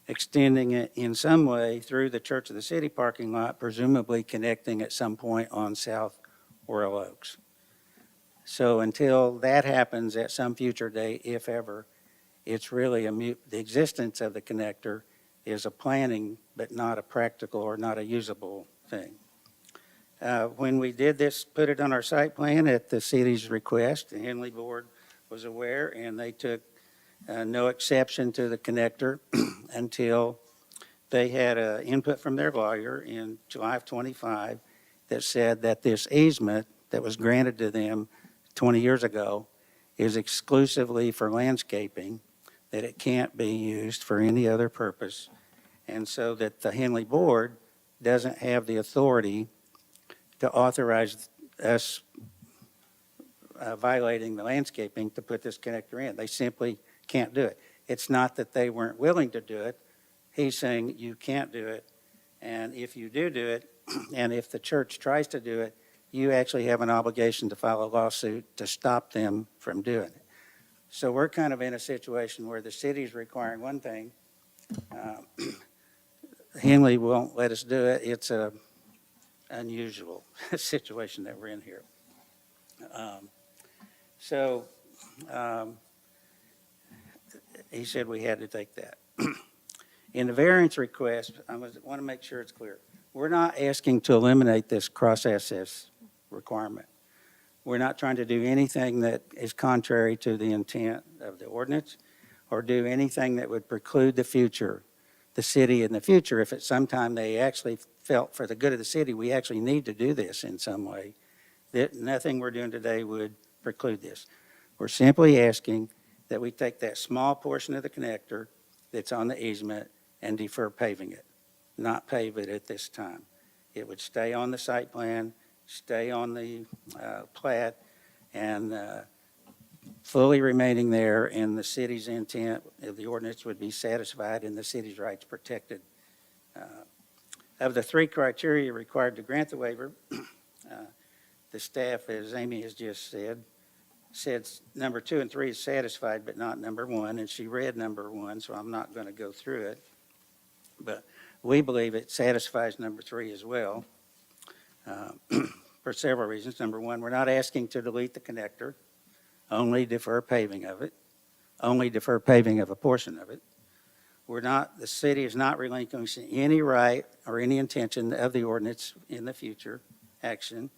extending it in some way through the Church of the City parking lot, presumably connecting at some point on South Royal Oaks. So until that happens at some future date, if ever, it's really the existence of the connector is a planning but not a practical or not a usable thing. When we did this, put it on our site plan at the city's request, the Henley Board was aware, and they took no exception to the connector until they had input from their lawyer in July of '25 that said that this easement that was granted to them 20 years ago is exclusively for landscaping, that it can't be used for any other purpose, and so that the Henley Board doesn't have the authority to authorize us violating the landscaping to put this connector in. They simply can't do it. It's not that they weren't willing to do it. He's saying you can't do it, and if you do it, and if the church tries to do it, you actually have an obligation to file a lawsuit to stop them from doing it. So we're kind of in a situation where the city's requiring one thing. Henley won't let us do it. It's a unusual situation that we're in here. He said we had to take that. In the variance request, I want to make sure it's clear. We're not asking to eliminate this cross-access requirement. We're not trying to do anything that is contrary to the intent of the ordinance or do anything that would preclude the city in the future, if at some time they actually felt for the good of the city, we actually need to do this in some way, that nothing we're doing today would preclude this. We're simply asking that we take that small portion of the connector that's on the easement and defer paving it, not pave it at this time. It would stay on the site plan, stay on the plat, and fully remaining there, and the city's intent of the ordinance would be satisfied and the city's rights protected. Of the three criteria required to grant the waiver, the staff, as Amy has just said number 2 and 3 is satisfied, but not number 1, and she read number 1, so I'm not going to go through it. But we believe it satisfies number 3 as well, for several reasons. Number 1, we're not asking to delete the connector, only defer paving of it, only defer paving of a portion of it. The city is not relinquishing any right or any intention of the ordinance in the future action.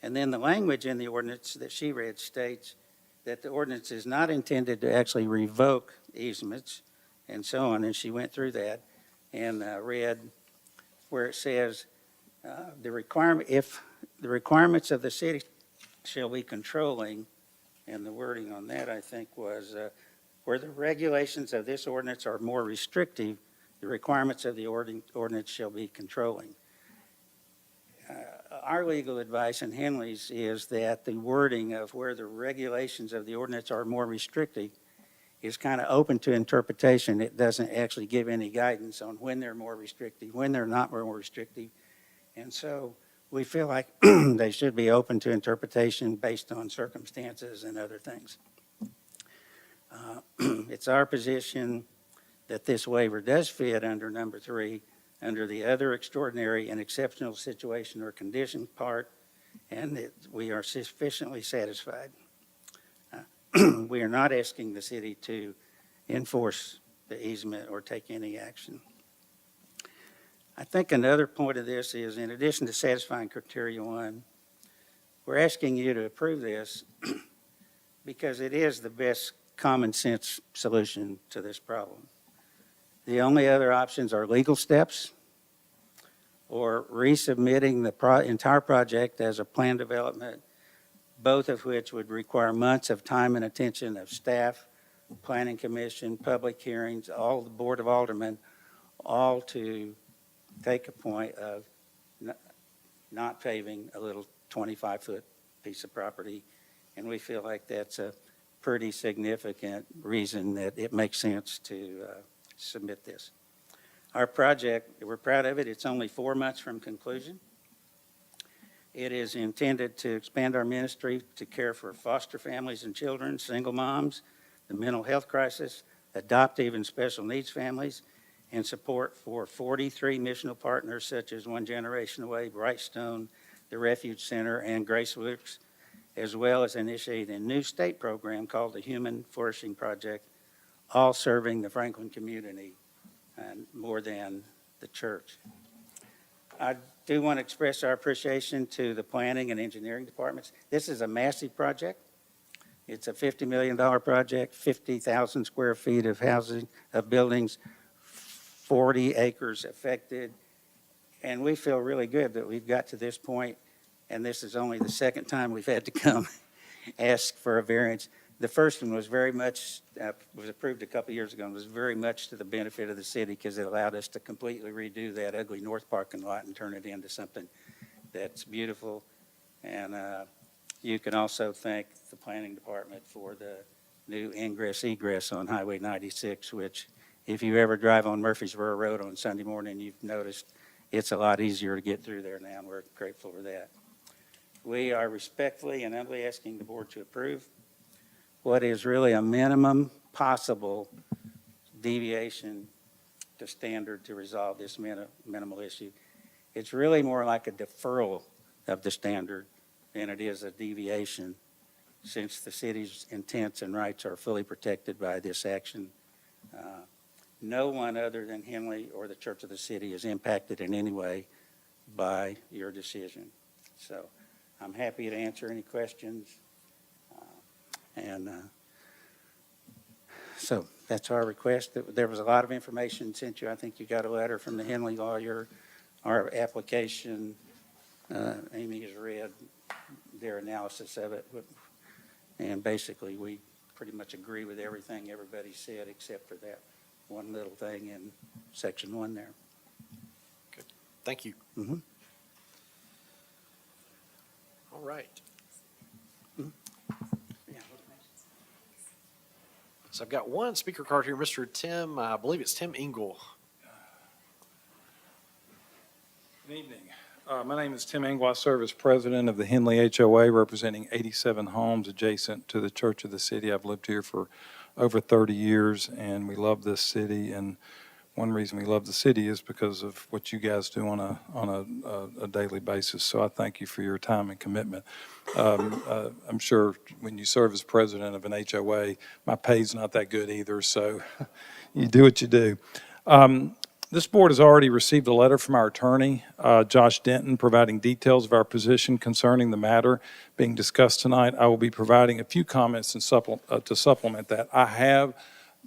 And then the language in the ordinance that she read states that the ordinance is not intended to actually revoke easements and so on. And she went through that and read where it says if the requirements of the city shall be controlling, and the wording on that, I think, was where the regulations of this ordinance are more restrictive, the requirements of the ordinance shall be controlling. Our legal advice in Henley's is that the wording of where the regulations of the ordinance are more restrictive is kind of open to interpretation. It doesn't actually give any guidance on when they're more restrictive, when they're not more restrictive. And so we feel like they should be open to interpretation based on circumstances and other things. It's our position that this waiver does fit under number 3, under the other extraordinary and exceptional situation or condition part, and that we are sufficiently satisfied. We are not asking the city to enforce the easement or take any action. I think another point of this is, in addition to satisfying criteria 1, we're asking you to approve this because it is the best common sense solution to this problem. The only other options are legal steps or resubmitting the entire project as a plan development both of which would require months of time and attention of staff, planning commission, public hearings, all the Board of Aldermen, all to take a point of not paving a little 25-foot piece of property. And we feel like that's a pretty significant reason that it makes sense to submit this. Our project, we're proud of it. It's only 4 months from conclusion. It is intended to expand our ministry to care for foster families and children, single moms, the mental health crisis, adoptive and special needs families, and support for 43 missional partners such as One Generation Away, Brightstone, the Refuge Center, and GraceWorks, as well as initiate a new state program called the Human Flourishing Project, all serving the Franklin community and more than the church. I do want to express our appreciation to the planning and engineering departments. This is a massive project. It's a $50 million project, 50,000 square feet of housing, of buildings, 40 acres affected. And we feel really good that we've got to this point, and this is only the second time we've had to come ask for a variance. The first one was very much, was approved a couple years ago, and was very much to the benefit of the city because it allowed us to completely redo that ugly north parking lot and turn it into something that's beautiful. And you can also thank the planning department for the new ingress egress on Highway 96, which if you ever drive on Murfreesboro Road on Sunday morning, you've noticed it's a lot easier to get through there now, and we're grateful for that. We are respectfully and humbly asking the board to approve what is really a minimum possible deviation to standard to resolve this minimal issue. It's really more like a deferral of the standard than it is a deviation, since the city's intents and rights are fully protected by this action. No one other than Henley or the Church of the City is impacted in any way by your decision. So I'm happy to answer any questions. So that's our request. There was a lot of information sent you. I think you got a letter from the Henley lawyer. Our application, Amy has read their analysis of it. And basically, we pretty much agree with everything everybody said except for that one little thing in section 1 there. Thank you. Mhm. All right. So I've got one speaker card here, Mr. Tim, I believe it's Tim Engel. Good evening. My name is Tim Engel. I serve as president of the Henley HOA, representing 87 homes adjacent to the Church of the City. I've lived here for over 30 years, and we love this city. And one reason we love the city is because of what you guys do on a daily basis. So I thank you for your time and commitment. I'm sure when you serve as president of an HOA, my pay's not that good either, so you do what you do. This board has already received a letter from our attorney, Josh Denton, providing details of our position concerning the matter being discussed tonight. I will be providing a few comments to supplement that. I have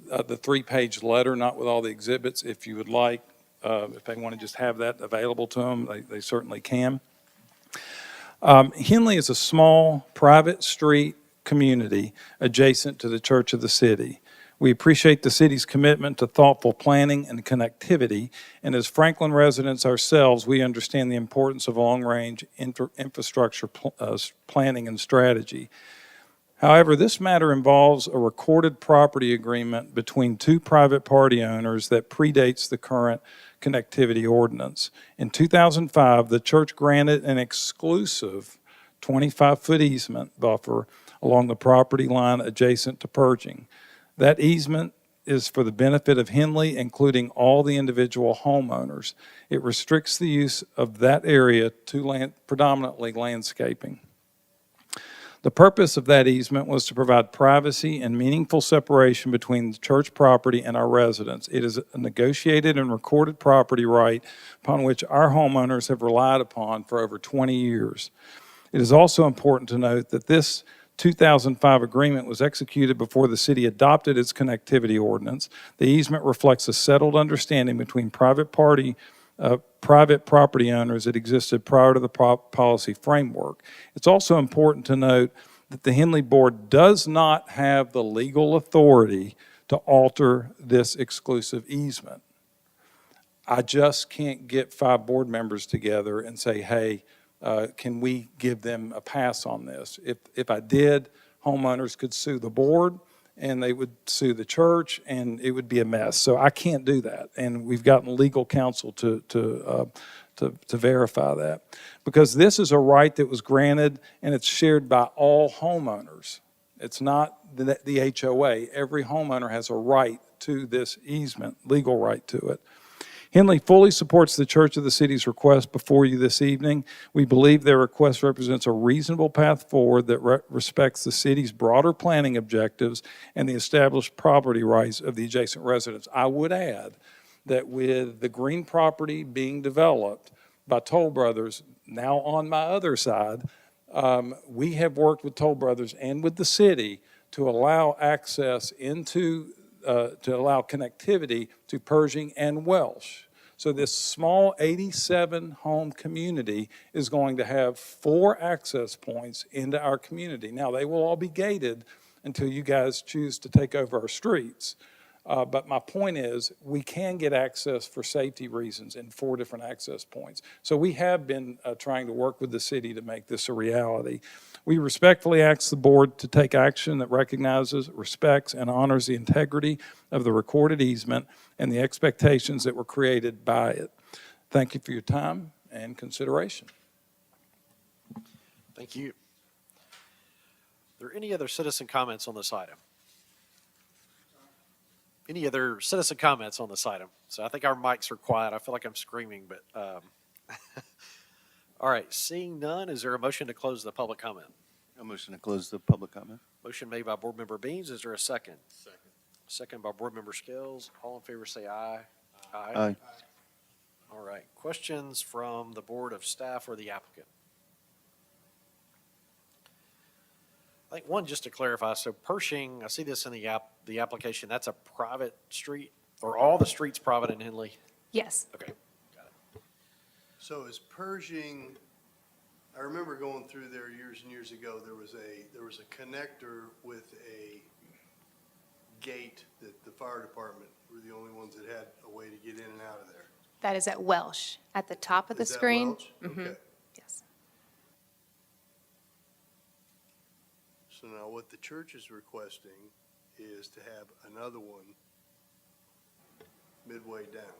the 3-page letter, not with all the exhibits. If you would like, if they want to just have that available to them, they certainly can. Henley is a small, private street community adjacent to the Church of the City. We appreciate the city's commitment to thoughtful planning and connectivity, and as Franklin residents ourselves, we understand the importance of long-range infrastructure planning and strategy. However, this matter involves a recorded property agreement between 2 private party owners that predates the current connectivity ordinance. In 2005, the church granted an exclusive 25-foot easement buffer along the property line adjacent to Pershing. That easement is for the benefit of Henley, including all the individual homeowners. It restricts the use of that area to predominantly landscaping. The purpose of that easement was to provide privacy and meaningful separation between the church property and our residents. It is a negotiated and recorded property right upon which our homeowners have relied upon for over 20 years. It is also important to note that this 2005 agreement was executed before the city adopted its connectivity ordinance. The easement reflects a settled understanding between private party private property owners that existed prior to the policy framework. It's also important to note that the Henley Board does not have the legal authority to alter this exclusive easement. I just can't get 5 board members together and say, hey, can we give them a pass on this? If I did, homeowners could sue the board, and they would sue the church, and it would be a mess. So I can't do that, and we've gotten legal counsel to verify that. Because this is a right that was granted, and it's shared by all homeowners. It's not the HOA. Every homeowner has a right to this easement, legal right to it. Henley fully supports the Church of the City's request before you this evening. We believe their request represents a reasonable path forward that respects the city's broader planning objectives and the established property rights of the adjacent residents. I would add that with the green property being developed by Toll Brothers, now on my other side, we have worked with Toll Brothers and with the city to allow access into to allow connectivity to Pershing and Welsh. So this small 87-home community is going to have 4 access points into our community. Now, they will all be gated until you guys choose to take over our streets. But my point is, we can get access for safety reasons in 4 different access points. So we have been trying to work with the city to make this a reality. We respectfully ask the board to take action that recognizes, respects, and honors the integrity of the recorded easement and the expectations that were created by it. Thank you for your time and consideration. Thank you. Are there any other citizen comments on this item? Any other citizen comments on this item? So I think our mics are quiet. I feel like I'm screaming, but all right, seeing none, is there a motion to close the public comment? A motion to close the public comment. Motion made by Board Member Beans. Is there a second? Second. Second by Board Member Scales. All in favor say aye. Aye. All right. Questions from the Board of Staff or the applicant? I think one, just to clarify, so Pershing, I see this in the application, that's a private street, or all the streets private in Henley? Yes. Okay. So is Pershing, I remember going through there years and years ago, there was a connector with a gate that the fire department were the only ones that had a way to get in and out of there. That is at Welsh, at the top of the Is that screen. Welch? Mhm. Okay. Yes. So now what the church is requesting is to have another one midway down.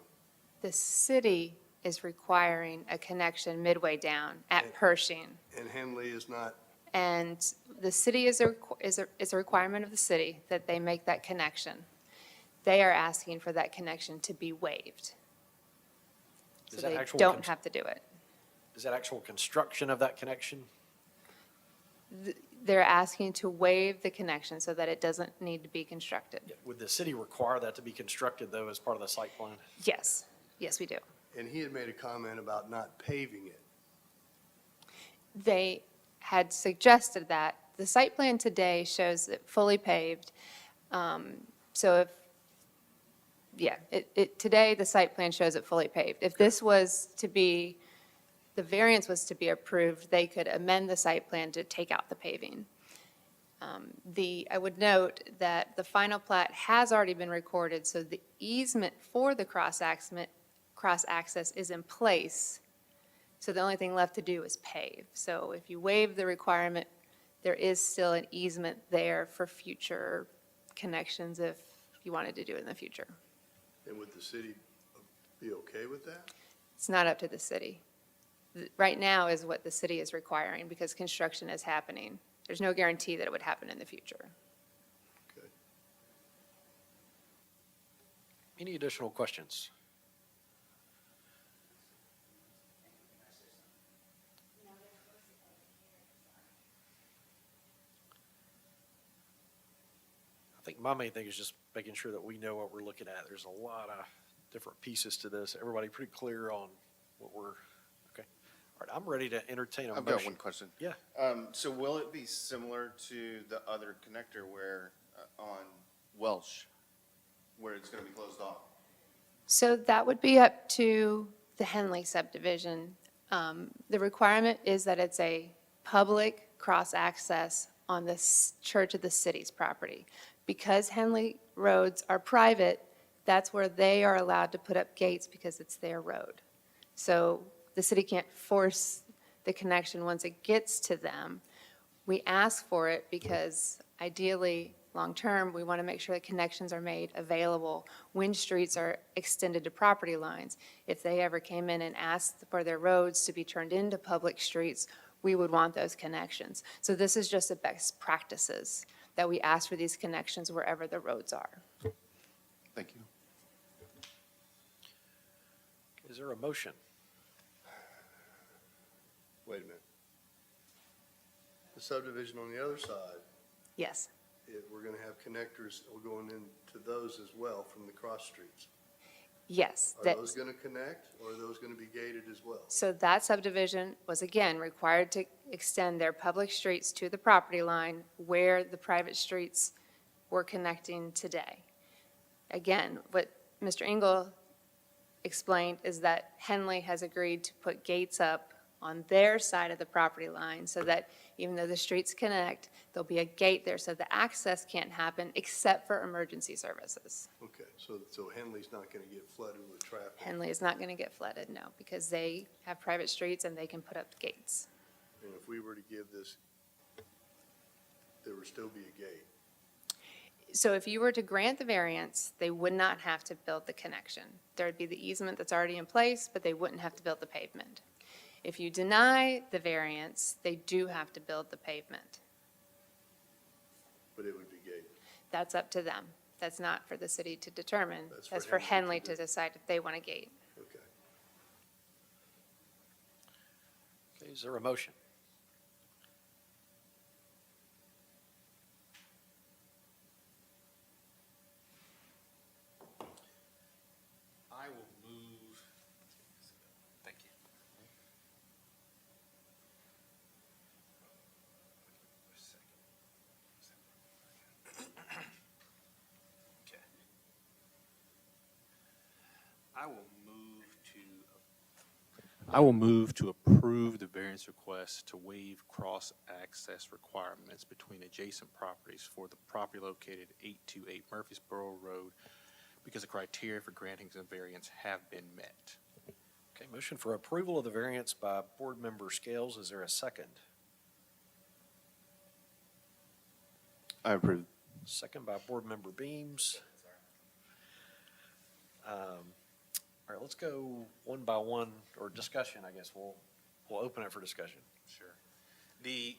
The city is requiring a connection midway down at Pershing. And Henley is not, And the city is a requirement of the city that they make that connection. They are asking for that connection to be waived. So Is that they actual don't have to do it. Is that actual construction of that connection? They're asking to waive the connection so that it doesn't need to be constructed. Would the city require that to be constructed, though, as part of the site plan? Yes, yes, we do. and he had made a comment about not paving it. They had suggested that. The site plan today shows it fully paved. So if, yeah, today, the site plan shows it fully paved. If this was to be, the variance was to be approved, they could amend the site plan to take out the paving. I would note that the final plat has already been recorded, so the easement for the cross-access is in place. So the only thing left to do is pave. So if you waive the requirement, there is still an easement there for future connections if you wanted to do it in the future. And would the city be okay with that? It's not up to the city. Right now is what the city is requiring because construction is happening. There's no guarantee that it would happen in the future. Okay. Any additional questions? I think my main thing is just making sure that we know what we're looking at. There's a lot of different pieces to this. Everybody pretty clear on what we're, okay. All right, I'm ready to entertain a motion. I've got one question. Yeah. So will it be similar to the other connector where, on Welsh, where it's gonna be closed off? So that would be up to the Henley subdivision, the requirement is that it's a public cross-access on the Church of the City's property. Because Henley roads are private, that's where they are allowed to put up gates because it's their road. So the city can't force the connection once it gets to them. We ask for it because ideally, long-term, we want to make sure that connections are made available when streets are extended to property lines. If they ever came in and asked for their roads to be turned into public streets, we would want those connections. So this is just the best practices, that we ask for these connections wherever the roads are. Thank you. Is there a motion? Wait a minute. The subdivision on the other side, Yes. we're gonna have connectors going into those as well from the cross streets. Yes. Are that- those gonna connect, or are those gonna be gated as well? So that subdivision was again required to extend their public streets to the property line where the private streets were connecting today. Again, what Mr. Engel explained is that Henley has agreed to put gates up on their side of the property line so that even though the streets connect, there'll be a gate there so the access can't happen except for emergency services. Okay, so Henley's not gonna get flooded with traffic? Henley is not going to get flooded, no, because they have private streets and they can put up gates. And if we were to give this, there would still be a gate? So if you were to grant the variance, they would not have to build the connection. There would be the easement that's already in place, but they wouldn't have to build the pavement. If you deny the variance, they do have to build the pavement. But it would be gated? That's up to them. That's not for the city to determine. That's for That's for Henley Henley to to do. decide if they want a gate. Okay. Okay, is there a motion? I will move, thank you. Okay. I will move to approve the variance request to waive cross-access requirements between adjacent properties for the property located 828 Murfreesboro Road because the criteria for granting the variance have been met. Okay, motion for approval of the variance by Board Member Scales. Is there a second? I approve. Second by Board Member Beams. All right, let's go one by one, or discussion, I guess. We'll open it for discussion. Sure. The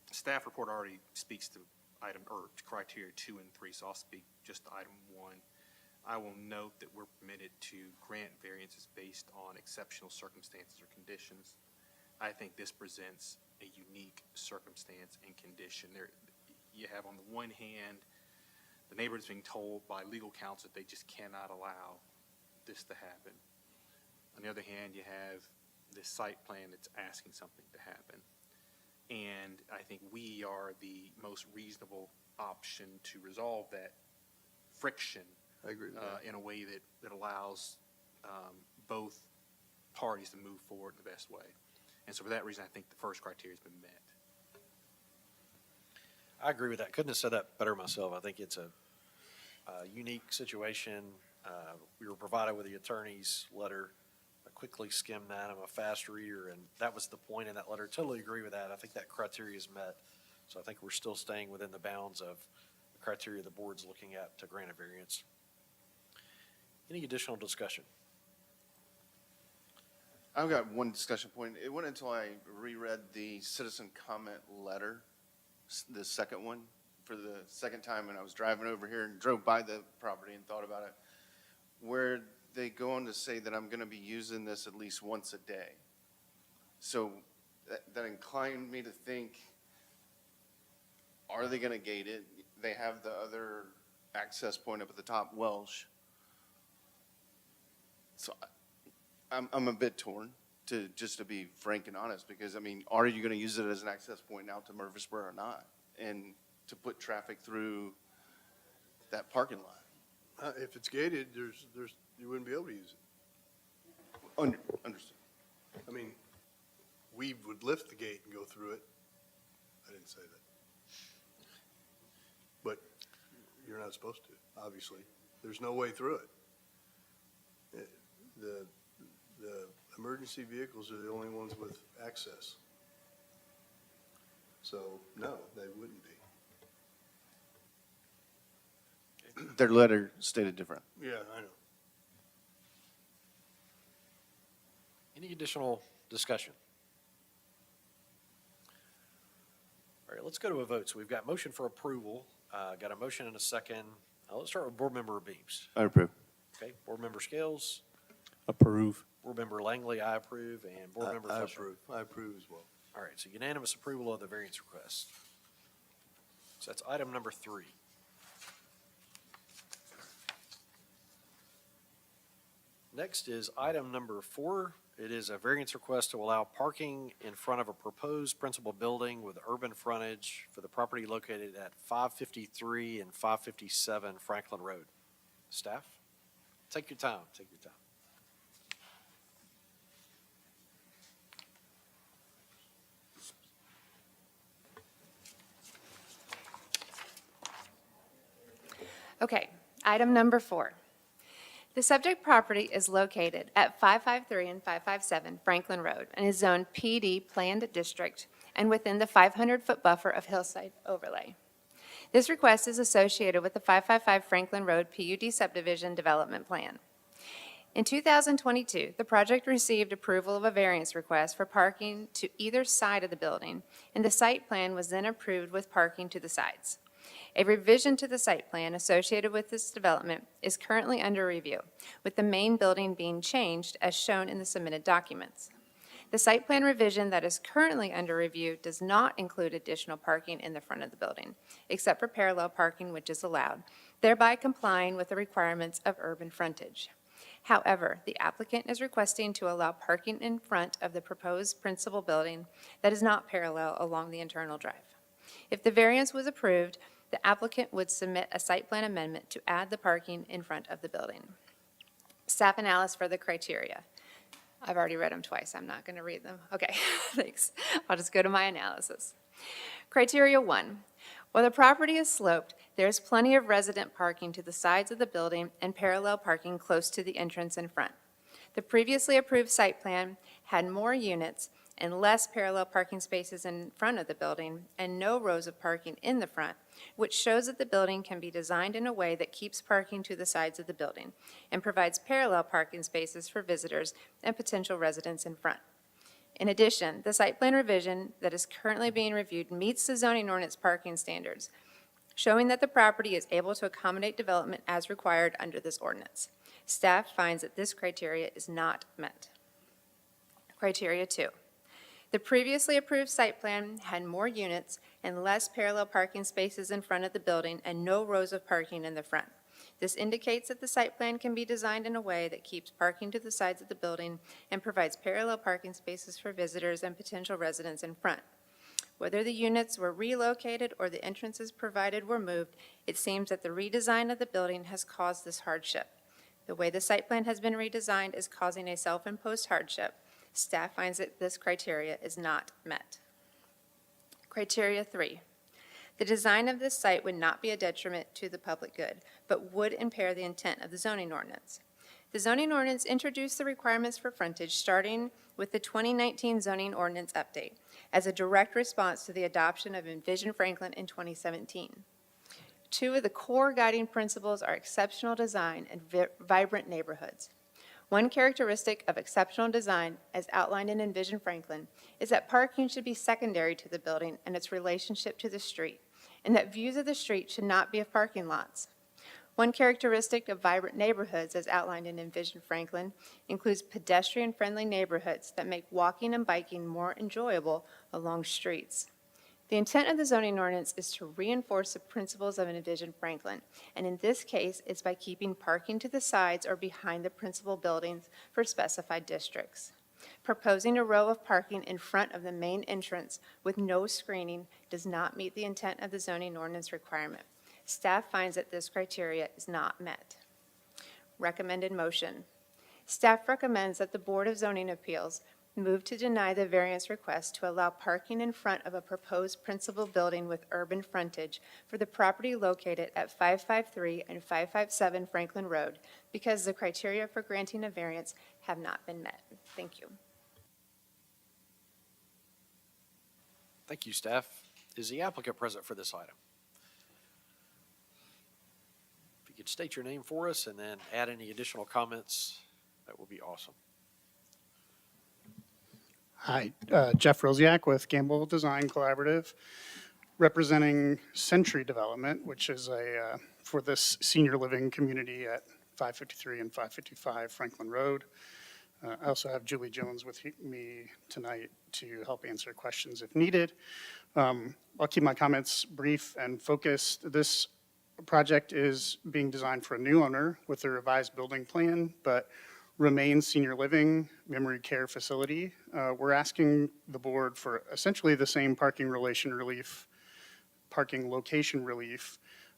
staff report already speaks to item, or to criteria 2 and 3, so I'll speak just to item 1. I will note that we're permitted to grant variances based on exceptional circumstances or conditions. I think this presents a unique circumstance and condition. There, you have on the one hand, the neighborhood's being told by legal counsel that they just cannot allow this to happen. On the other hand, you have this site plan that's asking something to happen. And I think we are the most reasonable option to resolve that friction I agree with that. in a way that allows both parties to move forward in the best way. And so for that reason, I think the first criteria has been met. I agree with that. Couldn't have said that better myself. I think it's a unique situation. We were provided with the attorney's letter. I quickly skimmed that. I'm a fast reader, and that was the point in that letter. Totally agree with that. I think that criteria is met. So I think we're still staying within the bounds of the criteria the board's looking at to grant a variance. Any additional discussion? I've got one discussion point. It wasn't until I reread the citizen comment letter, the second one, for the second time, and I was driving over here and drove by the property and thought about it, where they go on to say that I'm going to be using this at least once a day. So that inclined me to think, are they going to gate it? They have the other access point up at the top, Welsh. So I'm a bit torn, just to be frank and honest, because, I mean, are you going to use it as an access point now to Murfreesboro or not? And to put traffic through that parking lot? If it's gated, you wouldn't be able to use it. Understood. I mean, we would lift the gate and go through it. I didn't say that. But you're not supposed to, obviously. There's no way through it. The emergency vehicles are the only ones with access. So, no, they wouldn't be. Their letter stated different. Yeah, I know. Any additional discussion? All right, let's go to a vote. So we've got motion for approval, got a motion and a second. Let's start with Board Member Beams. I approve. Okay, Board Member Scales, Approve. Board Member Langley, I approve, and Board Member I Fletcher. approve. I approve as well. All right, so unanimous approval of the variance request. So that's item number 3. Next is item number 4. It is a variance request to allow parking in front of a proposed principal building with urban frontage for the property located at 553 and 557 Franklin Road. Staff, take your time, take your time. Okay, item number 4. The subject property is located at 553 and 557 Franklin Road and is zoned PD Planned District and within the 500-foot buffer of hillside overlay. This request is associated with the 555 Franklin Road PUD subdivision development plan. In 2022, the project received approval of a variance request for parking to either side of the building, and the site plan was then approved with parking to the sides. A revision to the site plan associated with this development is currently under review, with the main building being changed as shown in the submitted documents. The site plan revision that is currently under review does not include additional parking in the front of the building, except for parallel parking, which is allowed, thereby complying with the requirements of urban frontage. However, the applicant is requesting to allow parking in front of the proposed principal building that is not parallel along the internal drive. If the variance was approved, the applicant would submit a site plan amendment to add the parking in front of the building. Staff analysis for the criteria. I've already read them twice. I'm not going to read them. Okay, thanks. I'll just go to my analysis. Criteria 1. While the property is sloped, there is plenty of resident parking to the sides of the building and parallel parking close to the entrance in front. The previously approved site plan had more units and less parallel parking spaces in front of the building and no rows of parking in the front, which shows that the building can be designed in a way that keeps parking to the sides of the building and provides parallel parking spaces for visitors and potential residents in front. In addition, the site plan revision that is currently being reviewed meets the zoning ordinance parking standards, showing that the property is able to accommodate development as required under this ordinance. Staff finds that this criteria is not met. Criteria 2. The previously approved site plan had more units and less parallel parking spaces in front of the building and no rows of parking in the front. This indicates that the site plan can be designed in a way that keeps parking to the sides of the building and provides parallel parking spaces for visitors and potential residents in front. Whether the units were relocated or the entrances provided were moved, it seems that the redesign of the building has caused this hardship. The way the site plan has been redesigned is causing a self-imposed hardship. Staff finds that this criteria is not met. Criteria 3. The design of this site would not be a detriment to the public good, but would impair the intent of the zoning ordinance. The zoning ordinance introduced the requirements for frontage starting with the 2019 zoning ordinance update as a direct response to the adoption of Envision Franklin in 2017. Two of the core guiding principles are exceptional design and vibrant neighborhoods. One characteristic of exceptional design, as outlined in Envision Franklin, is that parking should be secondary to the building and its relationship to the street, and that views of the street should not be of parking lots. One characteristic of vibrant neighborhoods, as outlined in Envision Franklin, includes pedestrian-friendly neighborhoods that make walking and biking more enjoyable along streets. The intent of the zoning ordinance is to reinforce the principles of Envision Franklin, and in this case, it's by keeping parking to the sides or behind the principal buildings for specified districts. Proposing a row of parking in front of the main entrance with no screening does not meet the intent of the zoning ordinance requirement. Staff finds that this criteria is not met. Recommended motion. Staff recommends that the Board of Zoning Appeals move to deny the variance request to allow parking in front of a proposed principal building with urban frontage for the property located at 553 and 557 Franklin Road because the criteria for granting a variance have not been met. Thank you. Thank you, staff. Is the applicant present for this item? If you could state your name for us and then add any additional comments, that would be awesome. Hi, Jeff Rosiak with Gamble Design Collaborative, representing Century Development, which is for this senior living community at 553 and 555 Franklin Road. I also have Julie Jones with me tonight to help answer questions if needed. I'll keep my comments brief and focused. This project is being designed for a new owner with a revised building plan, but remains senior living memory care facility. We're asking the board for essentially the same parking location relief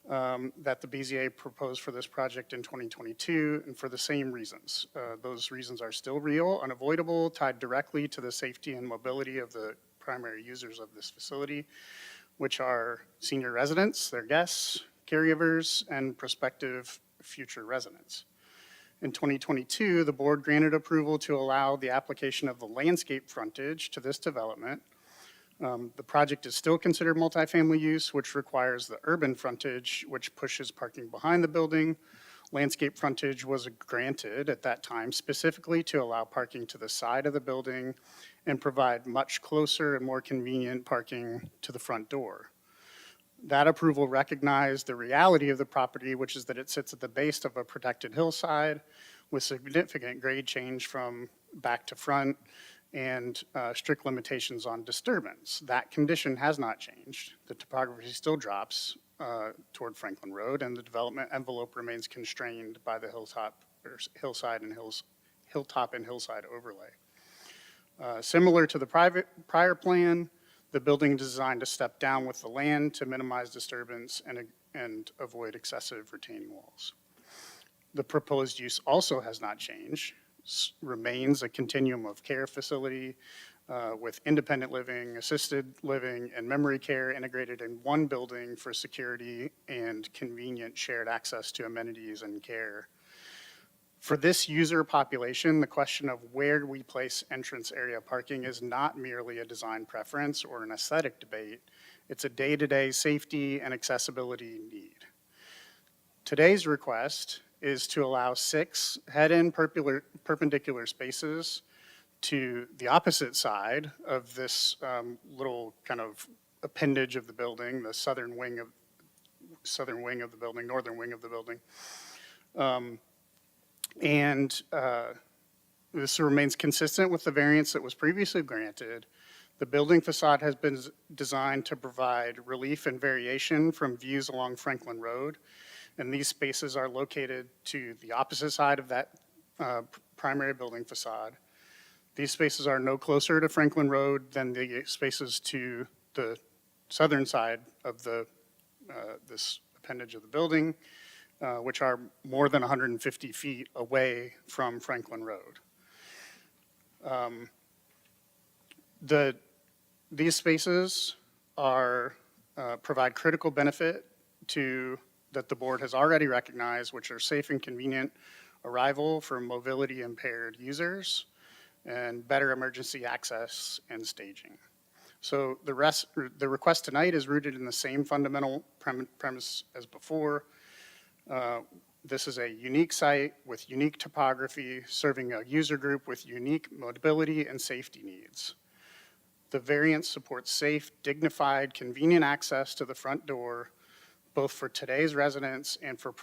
that the BZA proposed for this project in 2022, and for the same reasons. Those reasons are still real, unavoidable, tied directly to the safety and mobility of the primary users of this facility, which are senior residents, their guests, caregivers, and prospective future residents. In 2022, the board granted approval to allow the application of the landscape frontage to this development. The project is still considered multifamily use, which requires the urban frontage, which pushes parking behind the building. Landscape frontage was granted at that time specifically to allow parking to the side of the building and provide much closer and more convenient parking to the front door. That approval recognized the reality of the property, which is that it sits at the base of a protected hillside with significant grade change from back to front and strict limitations on disturbance. That condition has not changed. The topography still drops toward Franklin Road, and the development envelope remains constrained by the hilltop and hillside overlay. Similar to the prior plan, the building is designed to step down with the land to minimize disturbance and avoid excessive retaining walls. The proposed use also has not changed, remains a continuum of care facility with independent living, assisted living, and memory care integrated in one building for security and convenient shared access to amenities and care. For this user population, the question of where we place entrance area parking is not merely a design preference or an aesthetic debate. It's a day-to-day safety and accessibility need. Today's request is to allow 6 head-in perpendicular spaces to the opposite side of this little kind of appendage of the building, the northern wing of the building. This remains consistent with the variance that was previously granted. The building facade has been designed to provide relief and variation from views along Franklin Road, and these spaces are located to the opposite side of that primary building facade. These spaces are no closer to Franklin Road than the spaces to the southern side of this appendage of the building, which are more than 150 feet away from Franklin Road. These spaces provide critical benefit that the board has already recognized, which are safe and convenient arrival for mobility impaired users and better emergency access and staging. So the request tonight is rooted in the same fundamental premise as before. This is a unique site with unique topography, serving a user group with unique mobility and safety needs. The variance supports safe, dignified, convenient access to the front door, both for today's residents and for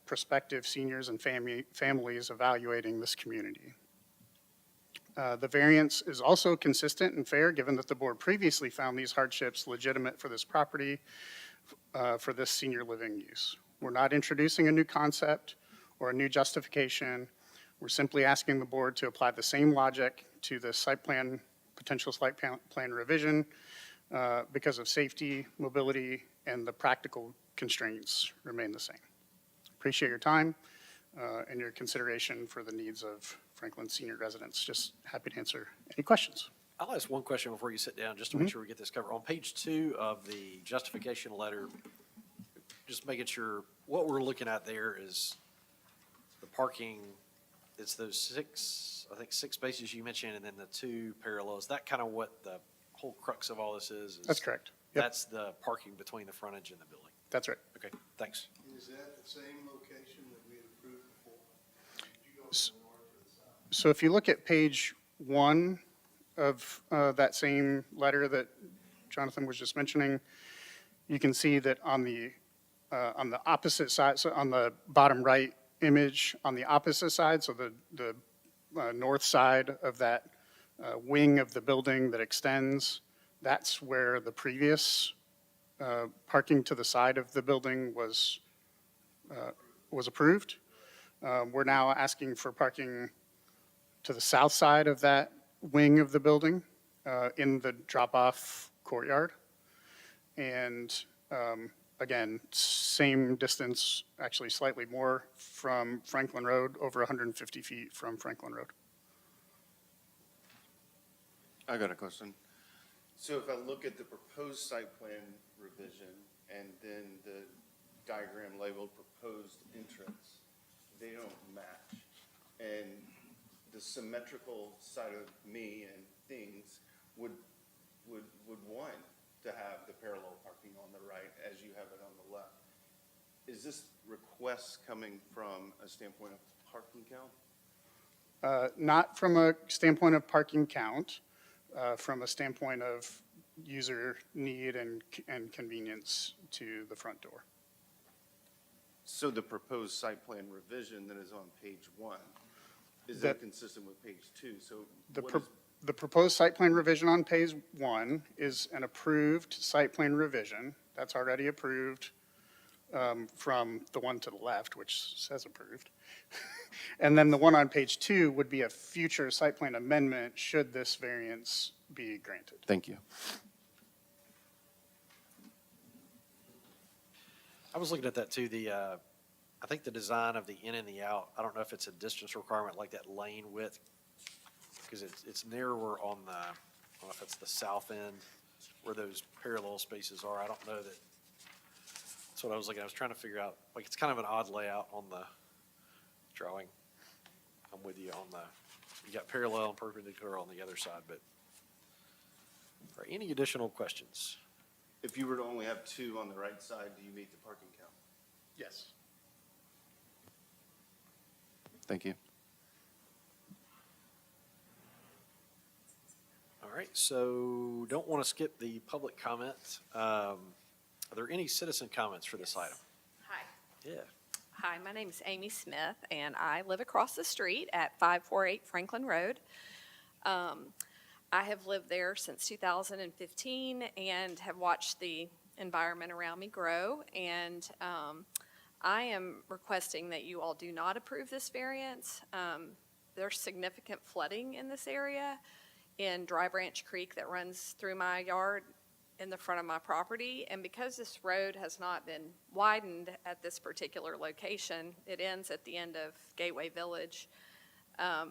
prospective seniors and families evaluating this community. The variance is also consistent and fair, given that the board previously found these hardships legitimate for this property, for this senior living use. We're not introducing a new concept or a new justification. We're simply asking the board to apply the same logic to the potential site plan revision because of safety, mobility, and the practical constraints remain the same. Appreciate your time and your consideration for the needs of Franklin senior residents. Just happy to answer any questions. I'll ask one question before you sit down, just to make sure we get this covered. On page 2 of the justification letter, just making sure, what we're looking at there is the parking, it's those six spaces you mentioned, and then the 2 parallels. Is that kind of what the whole crux of all this is? That's correct. Yep, That's the parking between the frontage and the building? that's right. Okay, thanks. Is that the same location that we had approved before? Did you go S- from the north or the south? So if you look at page 1 of that same letter that Jonathan was just mentioning, you can see that on the opposite side, so on the bottom right image, on the opposite side, so the north side of that wing of the building that extends, that's where the previous parking to the side of the building was approved. We're now asking for parking to the south side of that wing of the building in the drop-off courtyard. And again, same distance, actually slightly more from Franklin Road, over 150 feet from Franklin Road. I got a question. So if I look at the proposed site plan revision and then the diagram labeled proposed entrance, they don't match. And the symmetrical side of me and things would want to have the parallel parking on the right as you have it on the left. Is this request coming from a standpoint of parking count? Not from a standpoint of parking count, from a standpoint of user need and convenience to the front door. So the proposed site plan revision that is on page 1, is That- that consistent with page 2? So The what pro- is- The proposed site plan revision on page 1 is an approved site plan revision. That's already approved from the one to the left, which says approved. And then the one on page 2 would be a future site plan amendment should this variance be granted. Thank you. I was looking at that too, I think the design of the in and the out, I don't know if it's a distance requirement like that lane width, because it's narrower on the, I don't know if it's the south end where those parallel spaces are. I don't know that, that's what I was looking, I was trying to figure out, like, it's kind of an odd layout on the drawing. I'm with you on you got parallel and perpendicular on the other side, but, all right, any additional questions? If you were to only have 2 on the right side, do you meet the parking count? Yes. Thank you. All right, so don't want to skip the public comment. Are there any citizen comments for this item? Hi. Yeah. Hi, my name is Amy Smith, and I live across the street at 548 Franklin Road. I have lived there since 2015 and have watched the environment around me grow. And I am requesting that you all do not approve this variance. There's significant flooding in this area in Dry Branch Creek that runs through my yard in the front of my property. And because this road has not been widened at this particular location, it ends at the end of Gateway Village. I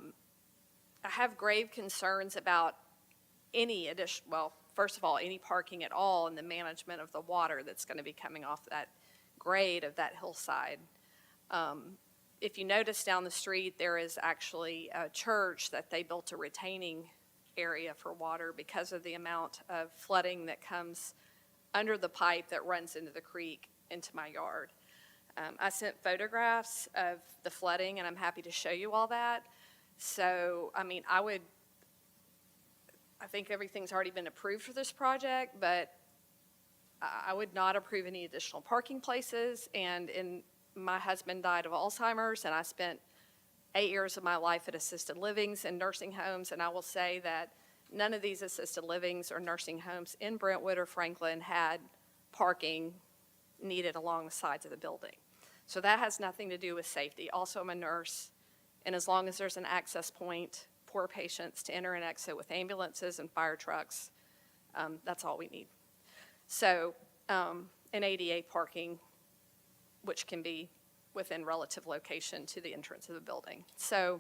have grave concerns about any addition, well, first of all, any parking at all and the management of the water that's going to be coming off that grade of that hillside. If you notice down the street, there is actually a church that they built a retaining area for water because of the amount of flooding that comes under the pipe that runs into the creek into my yard. I sent photographs of the flooding, and I'm happy to show you all that. So, I mean, I think everything's already been approved for this project, but I would not approve any additional parking places. And my husband died of Alzheimer's, and I spent 8 years of my life at assisted livings and nursing homes, and I will say that none of these assisted livings or nursing homes in Brentwood or Franklin had parking needed along the sides of the building. So that has nothing to do with safety. Also, I'm a nurse, and as long as there's an access point for patients to enter and exit with ambulances and fire trucks, that's all we need. So, an ADA parking, which can be within relative location to the entrance of the building. So,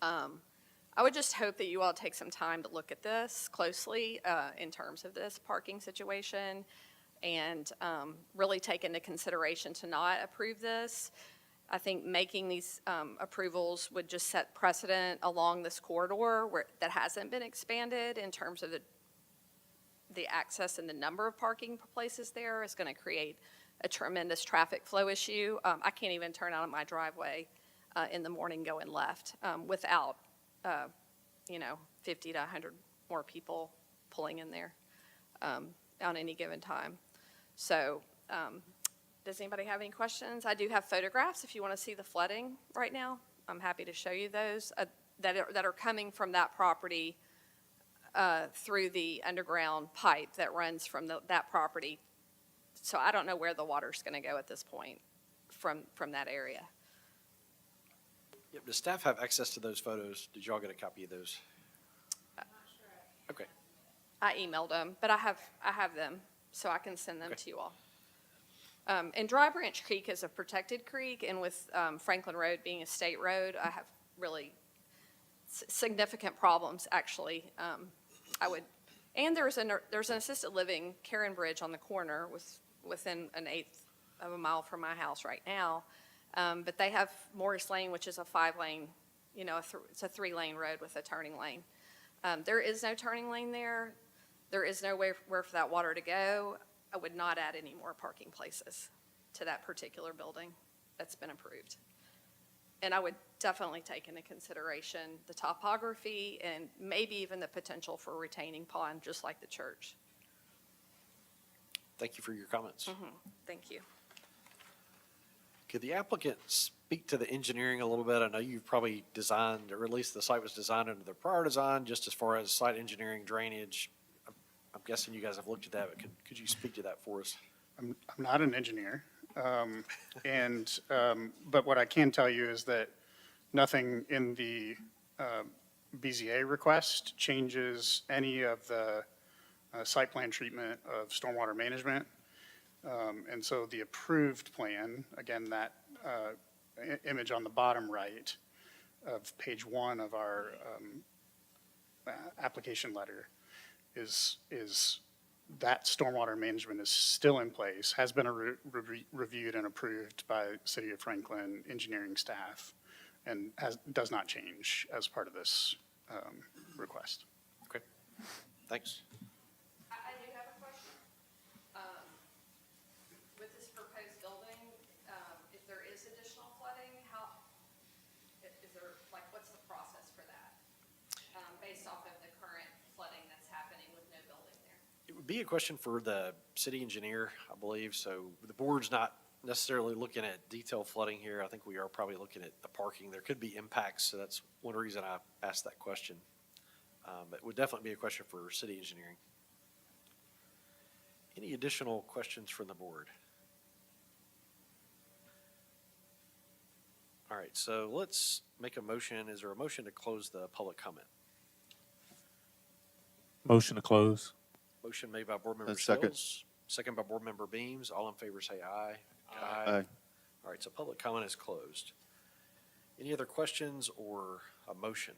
I would just hope that you all take some time to look at this closely in terms of this parking situation and really take into consideration to not approve this. I think making these approvals would just set precedent along this corridor that hasn't been expanded in terms of the access and the number of parking places there is going to create a tremendous traffic flow issue. I can't even turn out of my driveway in the morning going left without, 50 to 100 more people pulling in there on any given time. So does anybody have any questions? I do have photographs if you want to see the flooding right now. I'm happy to show you those that are coming from that property through the underground pipe that runs from that property. So I don't know where the water's going to go at this point from that area. Yep, does staff have access to those photos? Did y'all get a copy of those? Okay. I emailed them, but I have them, so I can send them to you all. And Dry Branch Creek is a protected creek, and with Franklin Road being a state road, I have really significant problems, actually. And there's an assisted living Karen Bridge on the corner within an eighth of a mile from my house right now. But they have Morris Lane, which is a 5-lane, it's a 3-lane road with a turning lane. There is no turning lane there. There is nowhere for that water to go. I would not add any more parking places to that particular building that's been approved. And I would definitely take into consideration the topography and maybe even the potential for a retaining pond, just like the church. Thank you for your comments. Thank you. Could the applicant speak to the engineering a little bit? I know you've probably designed, or at least the site was designed under the prior design, just as far as site engineering, drainage. I'm guessing you guys have looked at that, but could you speak to that for us? I'm not an engineer, but what I can tell you is that nothing in the BZA request changes any of the site plan treatment of stormwater management. And so the approved plan, again, that image on the bottom right of page 1 of our application letter is that stormwater management is still in place, has been reviewed and approved by City of Franklin engineering staff, and does not change as part of this request. Okay, thanks. I do have a question. With this proposed building, if there is additional flooding, what's the process for that? Based off of the current flooding that's happening with no building there? It would be a question for the city engineer, I believe. So the board's not necessarily looking at detailed flooding here. I think we are probably looking at the parking. There could be impacts, so that's one reason I asked that question. But it would definitely be a question for city engineering. Any additional questions from the board? All right, so let's make a motion. Is there a motion to close the public comment? Motion to close. Motion made by Board Member Second. Skills, second by Board Member Beams. All in favor say aye. Aye. All right, so public comment is closed. Any other questions or a motion?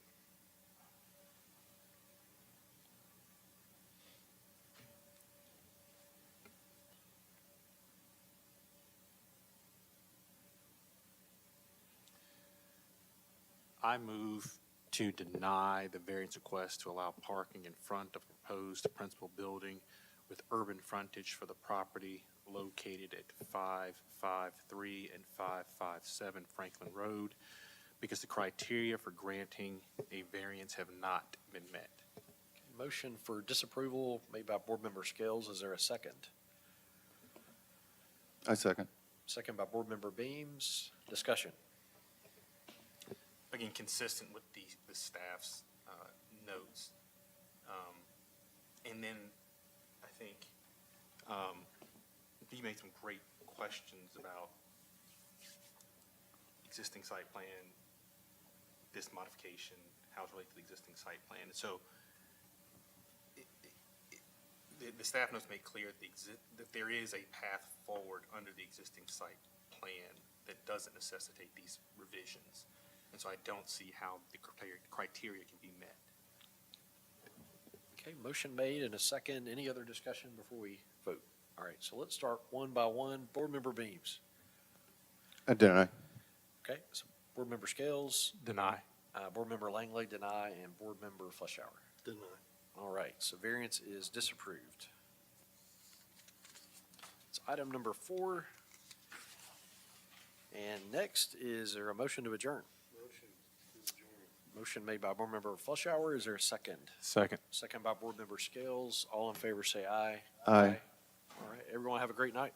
I move to deny the variance request to allow parking in front of proposed principal building with urban frontage for the property located at 553 and 557 Franklin Road, because the criteria for granting a variance have not been met. Motion for disapproval made by Board Member Scales. Is there a second? I second. Second by Board Member Beams. Discussion. Again, consistent with the staff's notes. And then I think you made some great questions about existing site plan, this modification, how it's related to the existing site plan. And so the staff notes make clear that there is a path forward under the existing site plan that doesn't necessitate these revisions. And so I don't see how the criteria can be met. Okay, motion made and a second. Any other discussion before we vote? All right, so let's start one by one. Board Member Beams. I deny. Okay, so Board Member Scales, Deny. Board Member Langley, deny, and Board Member Fleschauer. Deny. All right, so variance is disapproved. It's item number 4. And next, is there a motion to adjourn? Motion made by Board Member Fleschauer. Is there a second? Second. Second by Board Member Scales. All in favor say aye. Aye. All right, everyone have a great night.